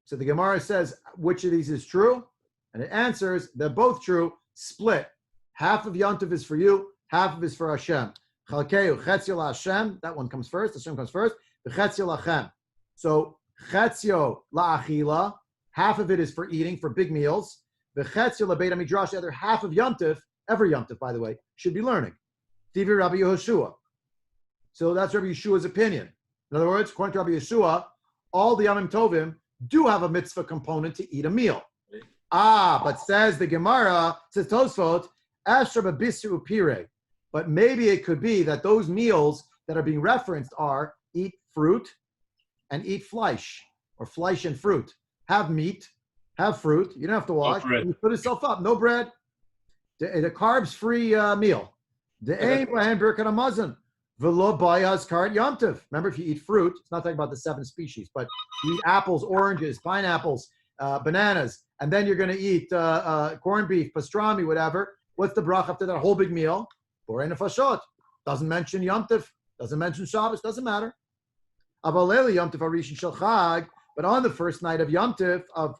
So the Gemara says, which of these is true? And it answers, they're both true, split. Half of Yom Tov is for you, half of it is for Hashem. Chalkehu, Chetzio LaHashem, that one comes first, Hashem comes first, the Chetzio Lachem. So Chetzio LaAchila, half of it is for eating, for big meals. The Chetzio LaBeit HaMidrash, the other half of Yom Tov, every Yom Tov, by the way, should be learning. Divi Rabbi Yehoshua. So that's Rabbi Yeshua's opinion. In other words, according to Rabbi Yeshua, all the Yomim Tovim do have a mitzvah component to eat a meal. But says the Gemara, says Tosafot, Asher b'bisu upire. But maybe it could be that those meals that are being referenced are eat fruit and eat fleish, or fleish and fruit. Have meat, have fruit. You don't have to wash. You put yourself up. No bread. The carbs-free meal. The aim birkat hamazon. V'lo bayaz karat yom tov. Remember, if you eat fruit, it's not talking about the 7 species, but you eat apples, oranges, pineapples, bananas, and then you're going to eat corned beef, pastrami, whatever. What's the bracha after that whole big meal? Borei nefashot. Doesn't mention Yom Tov. Doesn't mention Shabbos. Doesn't matter. Avaleli Yom Tov Arishin Shel Chag. But on the first night of Yom Tov of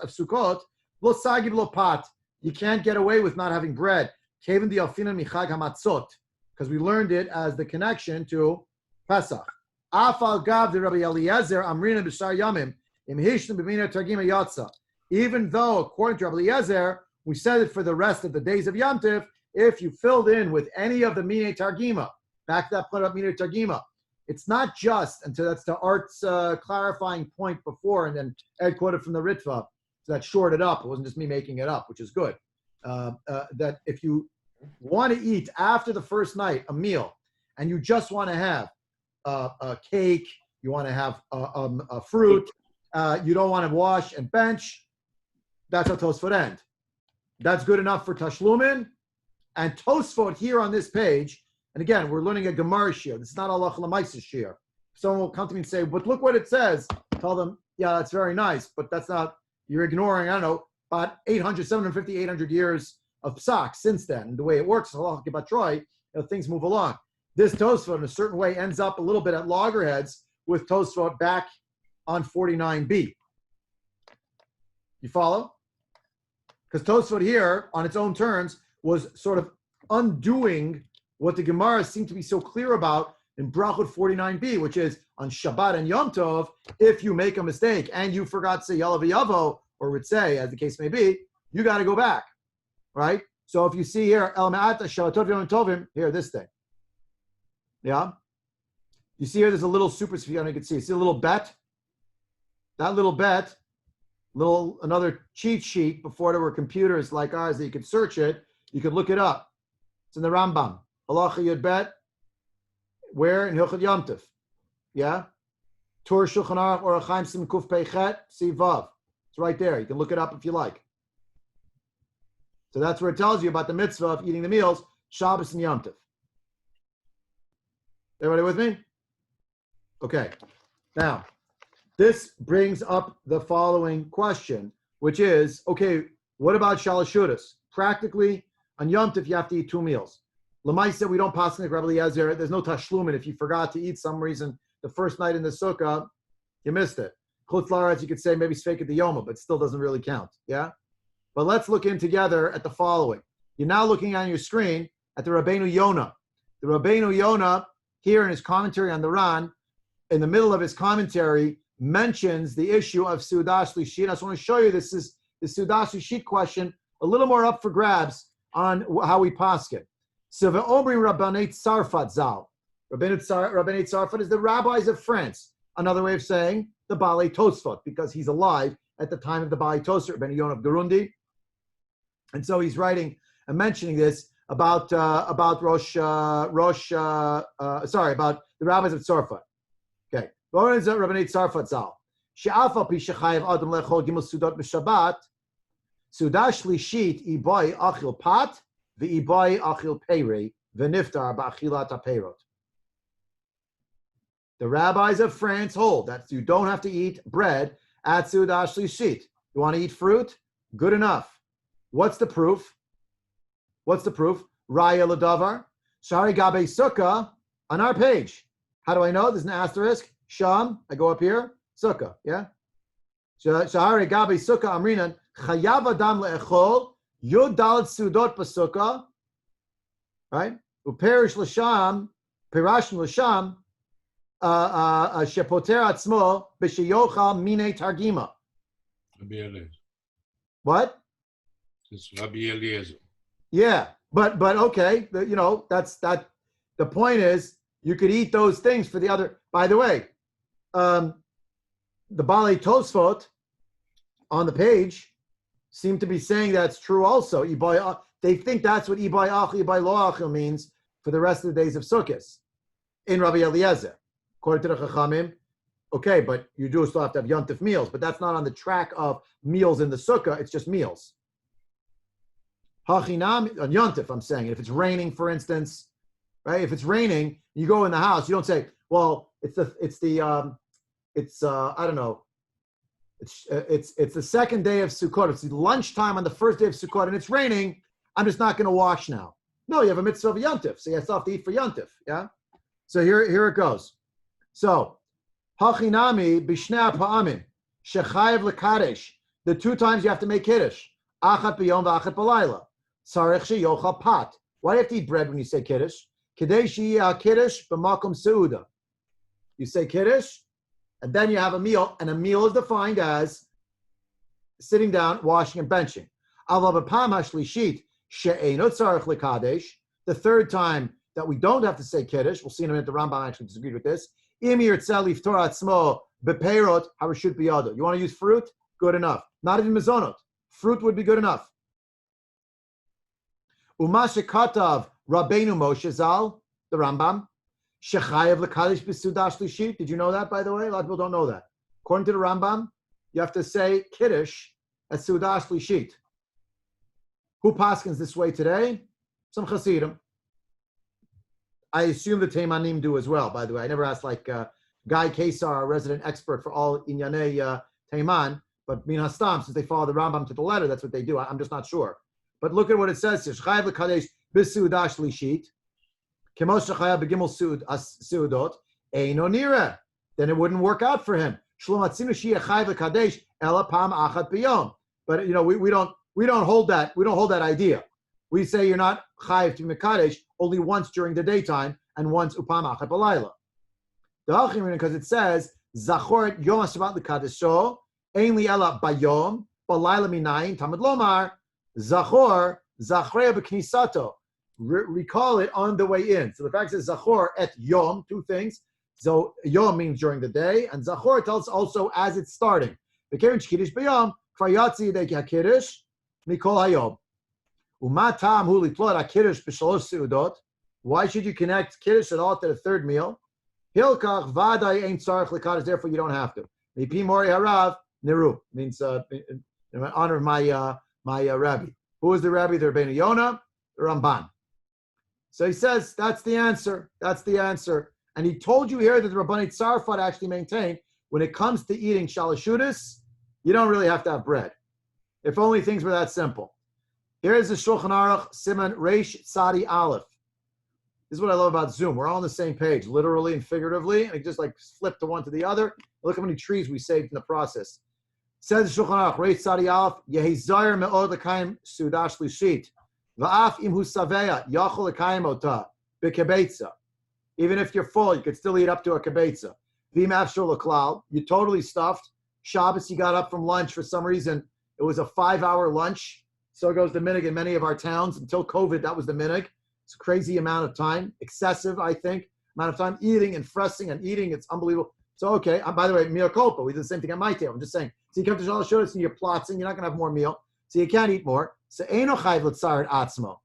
Sukkot, lo sagib lo pat. You can't get away with not having bread. Kevin di alfinan michag hamatzot, because we learned it as the connection to Pesach. Afal gav de Rabbi Eliezer amrina b'shar yamim im hishnu b'mina targim yatsa. Even though, according to Rabbi Eliezer, We said it for the rest of the days of Yom Tov, if you filled in with any of the Minei Targima, back to that point about Minei Targima, it's not just, and so that's the Art's clarifying point before, and then Ed quoted from the Ritva, so that shorted up. It wasn't just me making it up, which is good. That if you want to eat after the first night a meal, and you just want to have a cake, you want to have a fruit, you don't want to wash and bench, that's how Tosfot end. That's good enough for Tashlumin. And Tosfot here on this page, and again, we're learning a Gemara shir. This is not a Halacha L'maisa shir. Someone will come to me and say, but look what it says. Tell them, yeah, that's very nice, but that's not, you're ignoring, I don't know, about 750, 800 years of psak since then. And the way it works, Halacha Kibatroy, things move along. This Tosfot, in a certain way, ends up a little bit at loggerheads with Tosfot back on 49b. You follow? Because Tosfot here, on its own terms, was sort of undoing what the Gemara seemed to be so clear about in Brachot 49b, which is on Shabbat and Yom Tov, if you make a mistake and you forgot to say Yalav Yavo, or would say, as the case may be, you got to go back, right? So if you see here, El Ma'ata Shabbatot Yom Tovim, here, this thing. Yeah? You see here, there's a little super, you can see a little bet. That little bet, another cheat sheet before there were computers like ours that you could search it, you could look it up. It's in the Rambam. Halacha Yud Bet, where? In Hilchot Yom Tov. Yeah? Tur Shulchan Aruch or Chaim Sim Kuf Peichet, Sivav. It's right there. You can look it up if you like. So that's where it tells you about the mitzvah of eating the meals, Shabbos and Yom Tov. Everybody with me? Okay. Now, this brings up the following question, which is, okay, what about Shalashudas? Practically, on Yom Tov, you have to eat 2 meals. L'maisa, we don't pass like Rabbi Eliezer. There's no tashlumin. If you forgot to eat some reason the first night in the sukkah, you missed it. Chutz la'aretz, you could say maybe sfeik the yoma, but still doesn't really count. Yeah? But let's look in together at the following. You're now looking on your screen at the Rabbeinu Yonah. The Rabbeinu Yonah, here in his commentary on the Ran, in the middle of his commentary, mentions the issue of Seuda Shleesheet. I just want to show you this is the Seuda Shleesheet question, a little more up for grabs on how we pass it. So the Omri Rabbanei Tzarfat Zal. Rabbanei Tzarfat is the rabbis of France. Another way of saying the Balei Tosfot, because he's alive at the time of the Balei Tosfot, Rabbeinu Yonah of Gerundi. And so he's writing and mentioning this about about the rabbis of Tzarfat. Okay. Rabbanei Tzarfat Zal. She'alfa pi shechayev adam lechol gimel sudot b'Shabbat. Seuda Shleesheet ibai achil pat v'ibai achil peri v'niftar ba'achilat haperot. The rabbis of France hold that you don't have to eat bread at Seuda Shleesheet. You want to eat fruit? Good enough. What's the proof? Raya l'davar. Shari gabe Sukka on our page. How do I know? There's an asterisk. Sham. I go up here. Sukka. Yeah. Shari gabe Sukka amrinan. Chayav adam le'echol yud dalet sudot b'sukkah, right? Uperish l'sham, pirashim l'sham, shepoter atzmo b'sheyochal minei targima. Rabbi Eliezer. What? It's Rabbi Eliezer. Yeah, but okay, that's that. The point is, you could eat those things for the other. By the way, the Balei Tosfot on the page seem to be saying that's true also. They think that's what Ibai Achil, Ibai Lo Achil means for the rest of the days of Sukkot in Rabbi Eliezer. According to the Chachamim, okay, but you do still have to have Yom Tov meals, but that's not on the track of meals in the Sukkah, it's just meals. Hachinam, on Yom Tov, I'm saying, if it's raining, for instance, right? If it's raining, you go in the house, you don't say, well, I don't know, it's the second day of Sukkot. It's lunchtime on the first day of Sukkot, and it's raining. I'm just not going to wash now. No, you have a mitzvah of Yom Tov, so you still have to eat for Yom Tov. Yeah. So here it goes. So hachinami b'shnei pa'amim shechayev lekadesh. The 2 times you have to make kiddush. Achat b'yom v'achat b'layla. Sarech sheyochal pat. Why do you have to eat bread when you say kiddush? Kedei sheyeh kiddush b'makom seuda. You say kiddush, and then you have a meal, and a meal is defined as sitting down, washing, and benching. Aval b'pam hashleesheet she'eino tzarich lekadesh. The third time that we don't have to say kiddush, we'll see in a minute. The Rambam actually disagreed with this. Im yirtzeh liftor atzmo bepeirot harashut biyado. You want to use fruit? Good enough. Not even mezonot. Fruit would be good enough. Umashe katav Rabbeinu Moshe Zal, the Rambam, shechayev lekadesh b'Seuda Shleesheet. Did you know that, by the way? A lot of people don't know that. According to the Rambam, you have to say kiddush at Seuda Shleesheet. Who paskins this way today? Some Hasidim. I assume the Teimanim do as well, by the way. I never asked Guy Kesar, a resident expert for all Inyanei Teiman, but Min Hastam, since they follow the Rambam to the letter, that's what they do. I'm just not sure. But look at what it says here. Shchayev l'kadesh b'Seuda Shleesheet. Kemos shechayev b'gimel Seudot. Eino nireh. Then it wouldn't work out for him. Shlo matzinu she'yeh chayev l'kadesh ela pam achat b'yom. But we don't hold that. We don't hold that idea. We say you're not chayev to be mekadesh only once during the daytime and once upam achat b'layla. Because it says zachor yom hashavat l'kadesho ein li ela bayom b'layla minayin tamid lomar zachor zachrei b'knisato. Recall it on the way in. So the fact says zachor et yom, two things. So yom means during the day, and zachor tells also as it's starting. B'keren shkiddush b'yom kvar yatzi yedei kiddush mikol hayom. Umat tam hu litlot hakiddush b'shalosh seudot. Why should you connect kiddush at all to the third meal? Hilkach vaday ein tzarich lekadosh. Therefore, you don't have to. Mipi mori harav neru means in honor of my rabbi. Who is the rabbi? The Rabbeinu Yonah, the Ramban. So he says that's the answer. That's the answer. And he told you here that the Rabbanit Tzarfat actually maintained when it comes to eating shalashudas, you don't really have to have bread. If only things were that simple. Here is the Shulchan Aruch Siman Reish Tzadi Aleph. This is what I love about Zoom. We're all on the same page, literally and figuratively, and it just flip to one to the other. Look how many trees we saved in the process. Says the Shulchan Aruch Reish Tzadi Aleph, Yehizayir me'od l'kaim Seuda Shleesheet, va'af im hu saveya yachol l'kaim ota b'kebetza. Even if you're full, you could still eat up to a kibetza. V'im afshul l'klal, you're totally stuffed. Shabbos, you got up from lunch for some reason. It was a 5-hour lunch. So goes the minhag in many of our towns. Until COVID, that was the minhag. It's a crazy amount of time, excessive, I think, amount of time eating and fressing and eating. It's unbelievable. So, okay, by the way, mea culpa, we did the same thing at my table. I'm just saying. So you come to Shalosh Shodas and you're plotzing, you're not going to have more meal, so you can't eat more. So, eino chayv l'tzaret atzmo.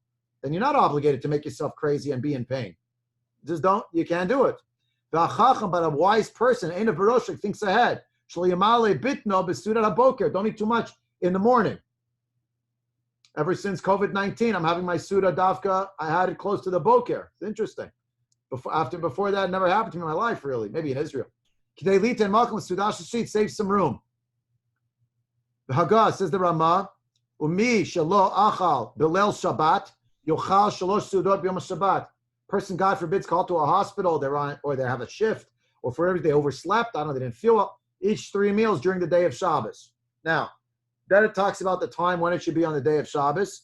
Then you're not obligated to make yourself crazy and be in pain. Just don't, you can't do it. But a wise person, eino baroshik, thinks ahead. Shlo yamale bitno b'sudat haboker. Don't eat too much in the morning. Ever since COVID-19, I'm having my Seuda davka. I had it close to the boker. It's interesting. Before that, it never happened to me in my life, really. Maybe in Israel. K'dei lita and malchum Seuda Shleesheet, save some room. The Haggah says the Ramah, Umi shelo achal bilel Shabbat, yochal shalosh Seudot b'yom Shabbat. Person, God forbids, called to a hospital, they're on, or they have a shift, or for everything, they overslept, I don't know, they didn't feel well. Each 3 meals during the day of Shabbos. Now, then it talks about the time when it should be on the day of Shabbos.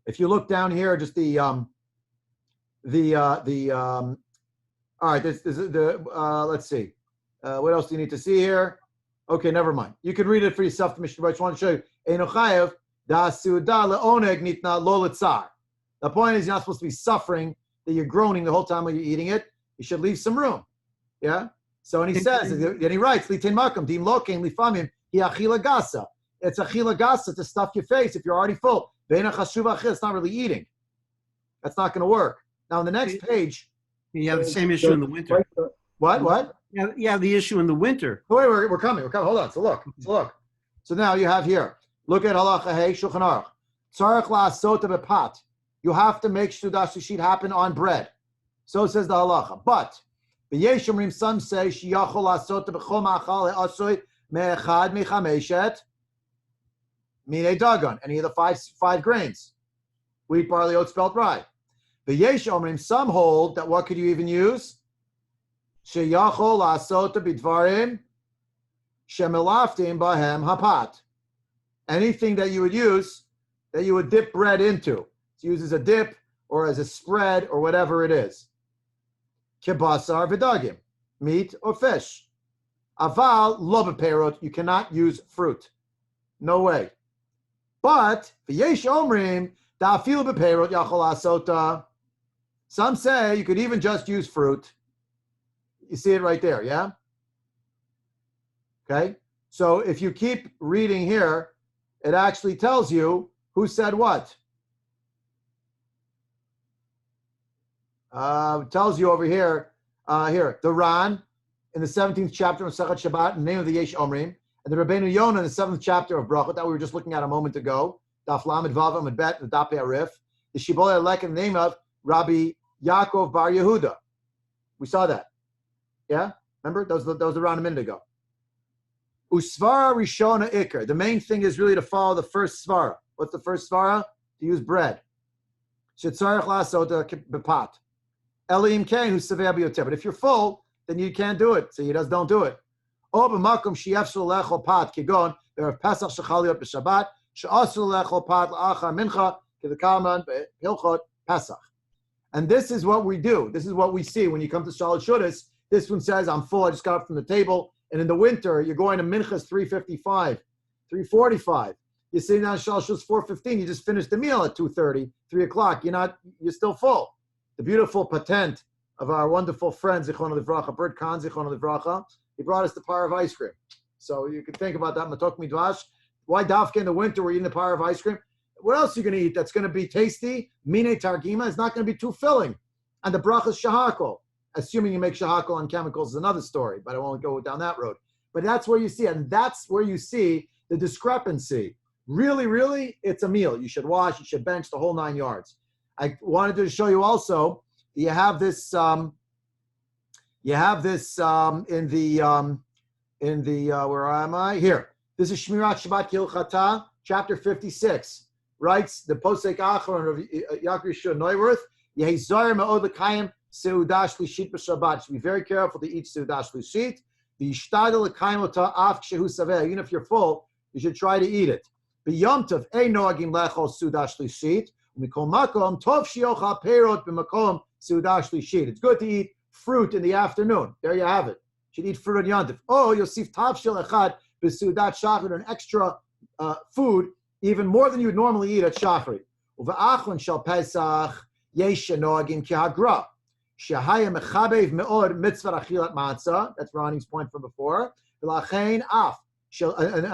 If you look down here, just all right, this is let's see. What else do you need to see here? Okay, never mind. You can read it for yourself. The Mishnah. I just want to show you. Eino da Seuda leoneg nitna lo letzar. The point is, you're not supposed to be suffering, that you're groaning the whole time while you're eating it. You should leave some room. Yeah? So, and he says, and he writes, Litin makam, dim lokim, lifamim, hi achila gasa. It's achila gasa to stuff your face if you're already full. Ve'ena chashuva achil, it's not really eating. That's not going to work. Now, on the next page. You have the same issue in the winter. What? Yeah, the issue in the winter. Oh, wait, we're coming. Hold on. So look. So now you have here. Look at halacha hey shulchan aruch. Tzarich la'asot bepat. You have to make Seuda Shleesheet happen on bread. So says the halacha. But the Yeshomrim, some say sheyachol la'asot b'chol ma'achal le'asoy me'echad mechameshet minei dagon. Any of the five grains: wheat, barley, oats, spelt, rye. The Yeshomrim, some hold that what could you even use? Sheyachol la'asot b'dvarim shemelaftim bahem hapat. Anything that you would use, that you would dip bread into. It's used as a dip or as a spread or whatever it is. Kibasar v'dagim, meat or fish. Aval lo b'perot, you cannot use fruit. No way. But v'yesh omrim da'afil bepeirot yachol asota. Some say you could even just use fruit. You see it right there, yeah? Okay? So if you keep reading here, it actually tells you who said what. It tells you over here, the Ran in the 17th chapter of Sechet Shabbat in the name of the Yesh Omrim, and the Rabbeinu Yonah in the 7th chapter of Brachot that we were just looking at a moment ago, Daf Lamed Vav Amud Bet, the Dapei Arif, the Shibbolei Elek in the name of Rabbi Yaakov Bar Yehuda. We saw that. Yeah? Remember? That was around a minute ago. Usvara Rishona Iker. The main thing is really to follow the first svara. What's the first svara? To use bread. Shetzarech lasot bepat. Elim kain who seveh biyoter. But if you're full, then you can't do it. So you just don't do it. O b'makom sheyefshel lechol pat kigon be'erev Pesach shechal liot b'Shabbat she'asur lechol pat la'achar mincha k'dekaman be'hilchot Pesach. And this is what we do. This is what we see when you come to Shalosh Shudas. This one says, I'm full, I just got up from the table. And in the winter, you're going to Minchas 3:55, 3:45. You're sitting down at Shalosh Shudas 4:15. You just finished the meal at 2:30, 3 o'clock. You're still full. The beautiful patent of our wonderful friend, Zichrono Livracha, Bert Kahn, Zichrono Livracha, he brought us the power of ice cream. So you can think about that. Matok Midvash. Why dafka in the winter we're eating the power of ice cream? What else are you going to eat that's going to be tasty? Mine targima is not going to be too filling. And the bracha is shahakol. Assuming you make shahakol on chemicals is another story, but I won't go down that road. But that's where you see it. And that's where you see the discrepancy. Really, really, it's a meal. You should wash, you should bench, the whole 9 yards. I wanted to show you also, you have this in the where am I? Here. This is Shmirat Shabbat Kilchata, chapter 56. Writes the Posek Achron of Yaakov Yeshua Neuwirth, Yehizar Me'od L'Kayim Seuda Shleesheet b'Shabbat. Should be very careful to eat Seuda Shleesheet. The Yishtadel L'Kayim Ota Af Kshehu Saveh. Even if you're full, you should try to eat it. B'Yom Tov Ein Noagim Lechol Seuda Shleesheet. Mikol Makom Tov Shiocha Perot B'Makom Seuda Shleesheet. It's good to eat fruit in the afternoon. There you have it. You should eat fruit on Yom Tov. Oh, Yosif Tavshil Echad B'Seudat Shachar, an extra food, even more than you would normally eat at Shachri. Uva'achon Shal Pesach Yesh Noagim Ki Hagra. Shehaya Mechabev Me'od Mitzvah Achilat Matzah. That's Ronnie's point from before. V'lachein Af. And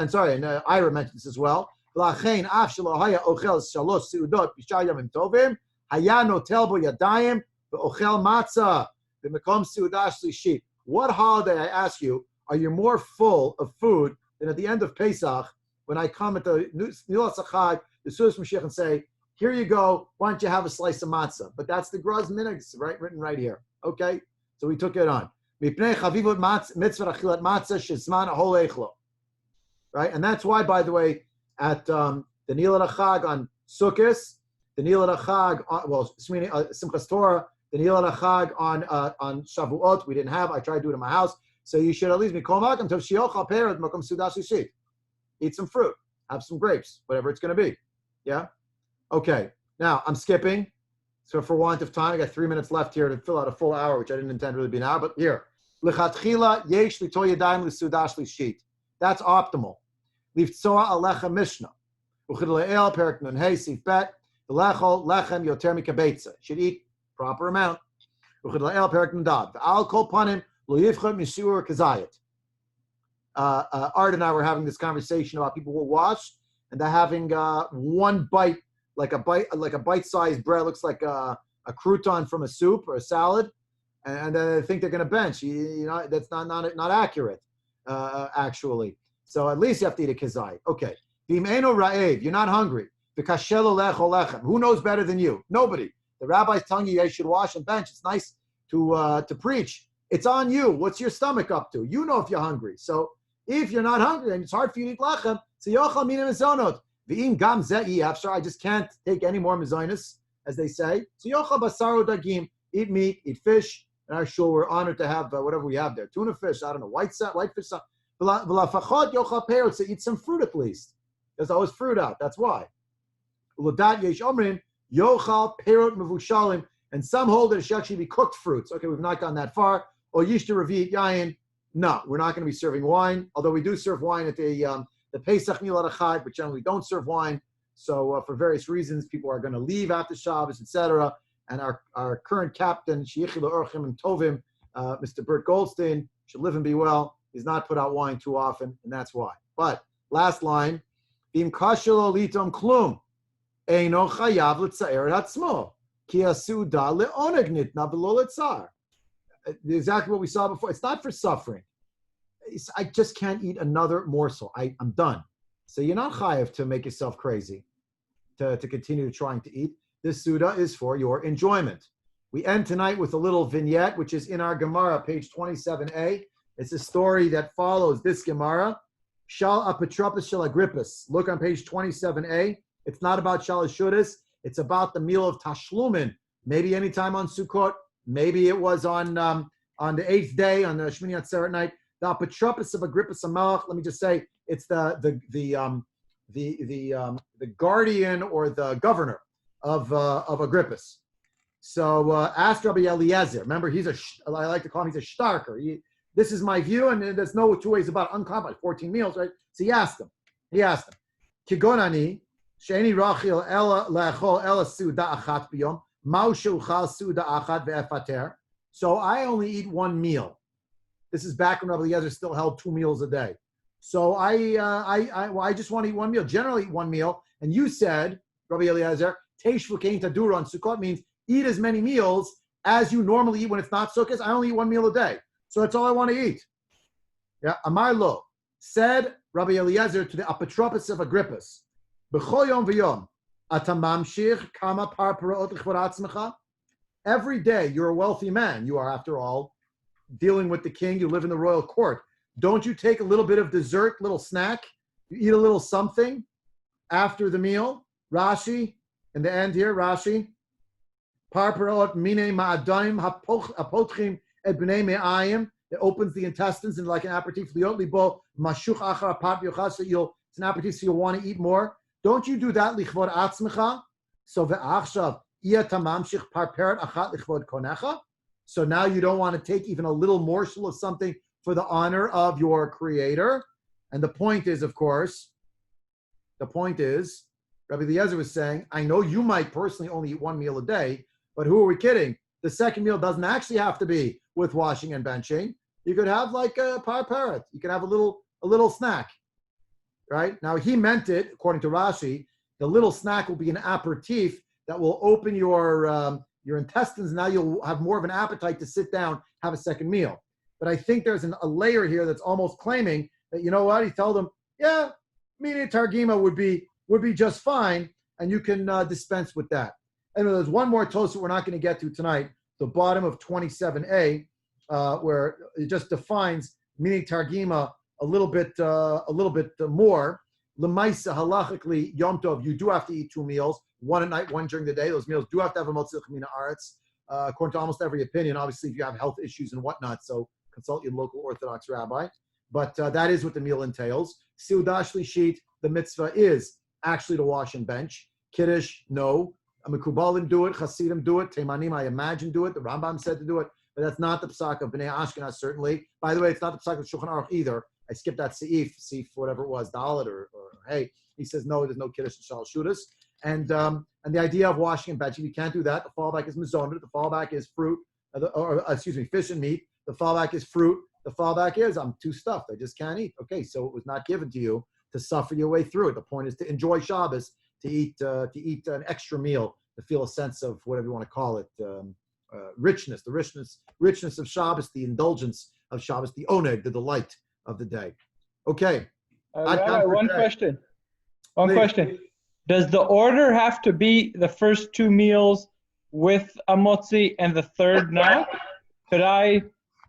Ira mentioned this as well. V'lachein Af Shelohaya Ochel Shalosh Seudot B'Shar Yamim Tovim Haya Notel Bo Yadayim V'Ochel Matzah V'Mekom Seudah Shleesheet. What holiday, I ask you, are you more full of food than at the end of Pesach when I come at the Nilas Achad, the Sudas Mashiach, and say, here you go, why don't you have a slice of matzah? But that's the Graz Minhag, right, written right here. Okay? So we took it on. Right? And that's why, by the way, at the Nilat Achag on Sukkot, the Nilat Achag, Simchas Torah, the Nilat Achag on Shavuot, we didn't have, I tried to do it in my house. So you should at least eat some fruit, have some grapes, whatever it's going to be. Yeah? Okay. Now, I'm skipping. So for want of time, I got 3 minutes left here to fill out a full hour, which I didn't intend to really be an hour, but here. That's optimal. Livtsoa alecha mishnah. Should eat proper amount. Ard and I were having this conversation about people who wash and they're having one bite, like a bite-sized bread, looks like a crouton from a soup or a salad, and then they think they're going to bench. You know, that's not accurate, actually. So at least you have to eat a kazayit. Okay. You're not hungry. Who knows better than you? Nobody. The rabbi's telling you should wash and bench. It's nice to preach. It's on you. What's your stomach up to? You know if you're hungry. So if you're not hungry and it's hard for you to eat lachem, so yochal mina mizonot. V'im gam ze'i afshar. I just can't take any more mizonos, as they say. So yochal basaro dagim. Eat meat, eat fish. And our shul, we're honored to have whatever we have there. Tuna fish, I don't know, white fish. V'lafachot yochal perot. So eat some fruit at least. There's always fruit out. That's why. U'ladat yesh omrin yochal perot mevushalim. And some hold that it should actually be cooked fruits. Okay, we've not gone that far. Or yishta revi'it yayin. No, we're not going to be serving wine. Although we do serve wine at the Pesach Nilat Achad, but generally we don't serve wine. So for various reasons, people are going to leave after Shabbos, etc. And our current captain, Sheichila Urchim and Tovim, Mr. Bert Goldstein, should live and be well. He's not put out wine too often, and that's why. But last line, Im kashelo litom klum, eino chayav l'tzaer hatzmo, ki Seuda le'oneg nitna v'lo letzar. Exactly what we saw before. It's not for suffering. I just can't eat another morsel. I'm done. So you're not chayav to make yourself crazy, to continue trying to eat. This Seuda is for your enjoyment. We end tonight with a little vignette, which is in our Gemara, page 27a. It's a story that follows this Gemara. Shal apotropos shel Agrippus. Look on page 27a. It's not about Shalashudas. It's about the meal of Tashlumin. Maybe anytime on Sukkot. Maybe it was on the 8th day, on the Shmini Atzeret night. The apotropos of Agrippus HaMelech. Let me just say, it's the guardian or the governor of Agrippus. So ask Rabbi Eliezer. Remember, I like to call him, he's a shtarker. This is my view, and there's no two ways about it. Uncomplicated, 14 meals, right? So he asked him. Kigonani, she'eni rachil ela le'achol ela Seuda achat b'yom, ma'u she'uchal Seuda achat ve'efater. So I only eat one meal. This is back when Rabbi Eliezer still held 2 meals a day. So I just want to eat one meal. Generally eat one meal. And you said, Rabbi Eliezer, teish v'kein tadura on Sukkot means eat as many meals as you normally eat when it's not Sukkot. I only eat 1 meal a day. So that's all I want to eat. Yeah, Amar lo, said Rabbi Eliezer to the apotropos of Agrippus, B'chol yom v'yom, ata mamshich kama par parot l'chvod atzmecha. Every day you're a wealthy man. You are, after all, dealing with the king. You live in the royal court. Don't you take a little bit of dessert, little snack? You eat a little something after the meal? Rashi, in the end here, Rashi, par parot mine ma'adaim hapotchim et b'nei me'ayim. It opens the intestines and like an aperitif. Mashuch achar pat yochas. It's an aperitif, so you'll want to eat more. Don't you do that lichvod atzmecha? So ve'achshav iya tamamshich parperet achat lichvod konecha. So now you don't want to take even a little morsel of something for the honor of your creator. And the point is, of course, Rabbi Eliezer was saying, I know you might personally only eat 1 meal a day, but who are we kidding? The second meal doesn't actually have to be with washing and benching. You could have like a parperet. You could have a little snack, right? Now he meant it, according to Rashi, the little snack will be an aperitif that will open your intestines. Now you'll have more of an appetite to sit down, have a second meal. But I think there's a layer here that's almost claiming that, you know what? He told them, yeah, mini targima would be just fine, and you can dispense with that. And there's one more Tosafot we're not going to get to tonight, the bottom of 27a, where it just defines mini targima a little bit more. Lemaisa halachically Yom Tov, you do have to eat 2 meals, 1 at night, 1 during the day. Those meals do have to have a motzich mina aretz, according to almost every opinion. Obviously, if you have health issues and whatnot, so consult your local Orthodox rabbi. But that is what the meal entails. Seuda Shleesheet, the mitzvah is actually to wash and bench. Kiddush, no. Mekubalim do it, Hasidim do it, Teimanim, I imagine, do it. The Rambam said to do it, but that's not the psak of Bnei Ashkenaz, certainly. By the way, it's not the psak of Shulchan Aruch either. I skipped that seif, whatever it was, Dalit or hey. He says, no, there's no Kiddush in Shalashudas. And the idea of washing and benching, you can't do that. The fallback is mizonah. The fallback is fruit, fish and meat. The fallback is fruit. The fallback is, I'm too stuffed. I just can't eat. Okay, so it was not given to you to suffer your way through it. The point is to enjoy Shabbos, to eat an extra meal, to feel a sense of whatever you want to call it, richness, the richness of Shabbos, the indulgence of Shabbos, the oneg, the delight of the day. Okay. Rabbi, one question. Does the order have to be the first 2 meals with a motzi and the third not? Could I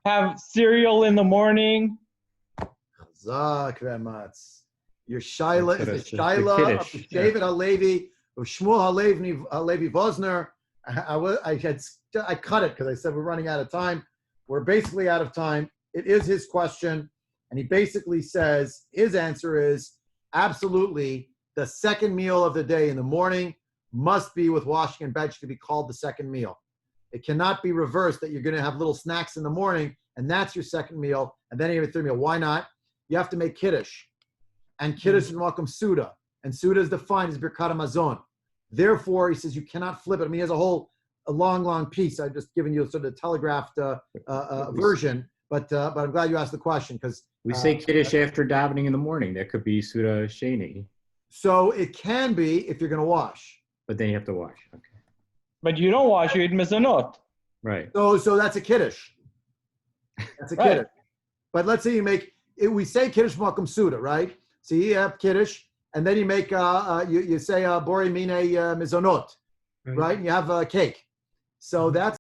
have cereal in the morning? Chazak Rematz. Your Shaila is the Shaila of David Halevi, of Shmuel Halevi Vosner. I cut it because I said we're running out of time. We're basically out of time. It is his question, and he basically says his answer is absolutely the second meal of the day in the morning must be with washing and bench to be called the second meal. It cannot be reversed that you're going to have little snacks in the morning and that's your second meal, and then you have a third meal. Why not? You have to make Kiddush. And Kiddush is Malkum Seuda. and Seuda is defined as Birkat HaMazon. Therefore, he says you cannot flip it. I mean, he has a long piece. I've just given you sort of telegraphed version, but I'm glad you asked the question because We say Kiddush after davening in the morning. That could be Seuda Sheni. So it can be if you're going to wash. But then you have to wash. Okay. But you don't wash, you eat mezonot. Right. So that's a Kiddush. That's a Right. Kiddush. But let's say you make, we say Kiddush Malkum Seuda, right? So you have Kiddush, and then you make, you say Bori Mine Mizonot, right? And you have a cake. So that's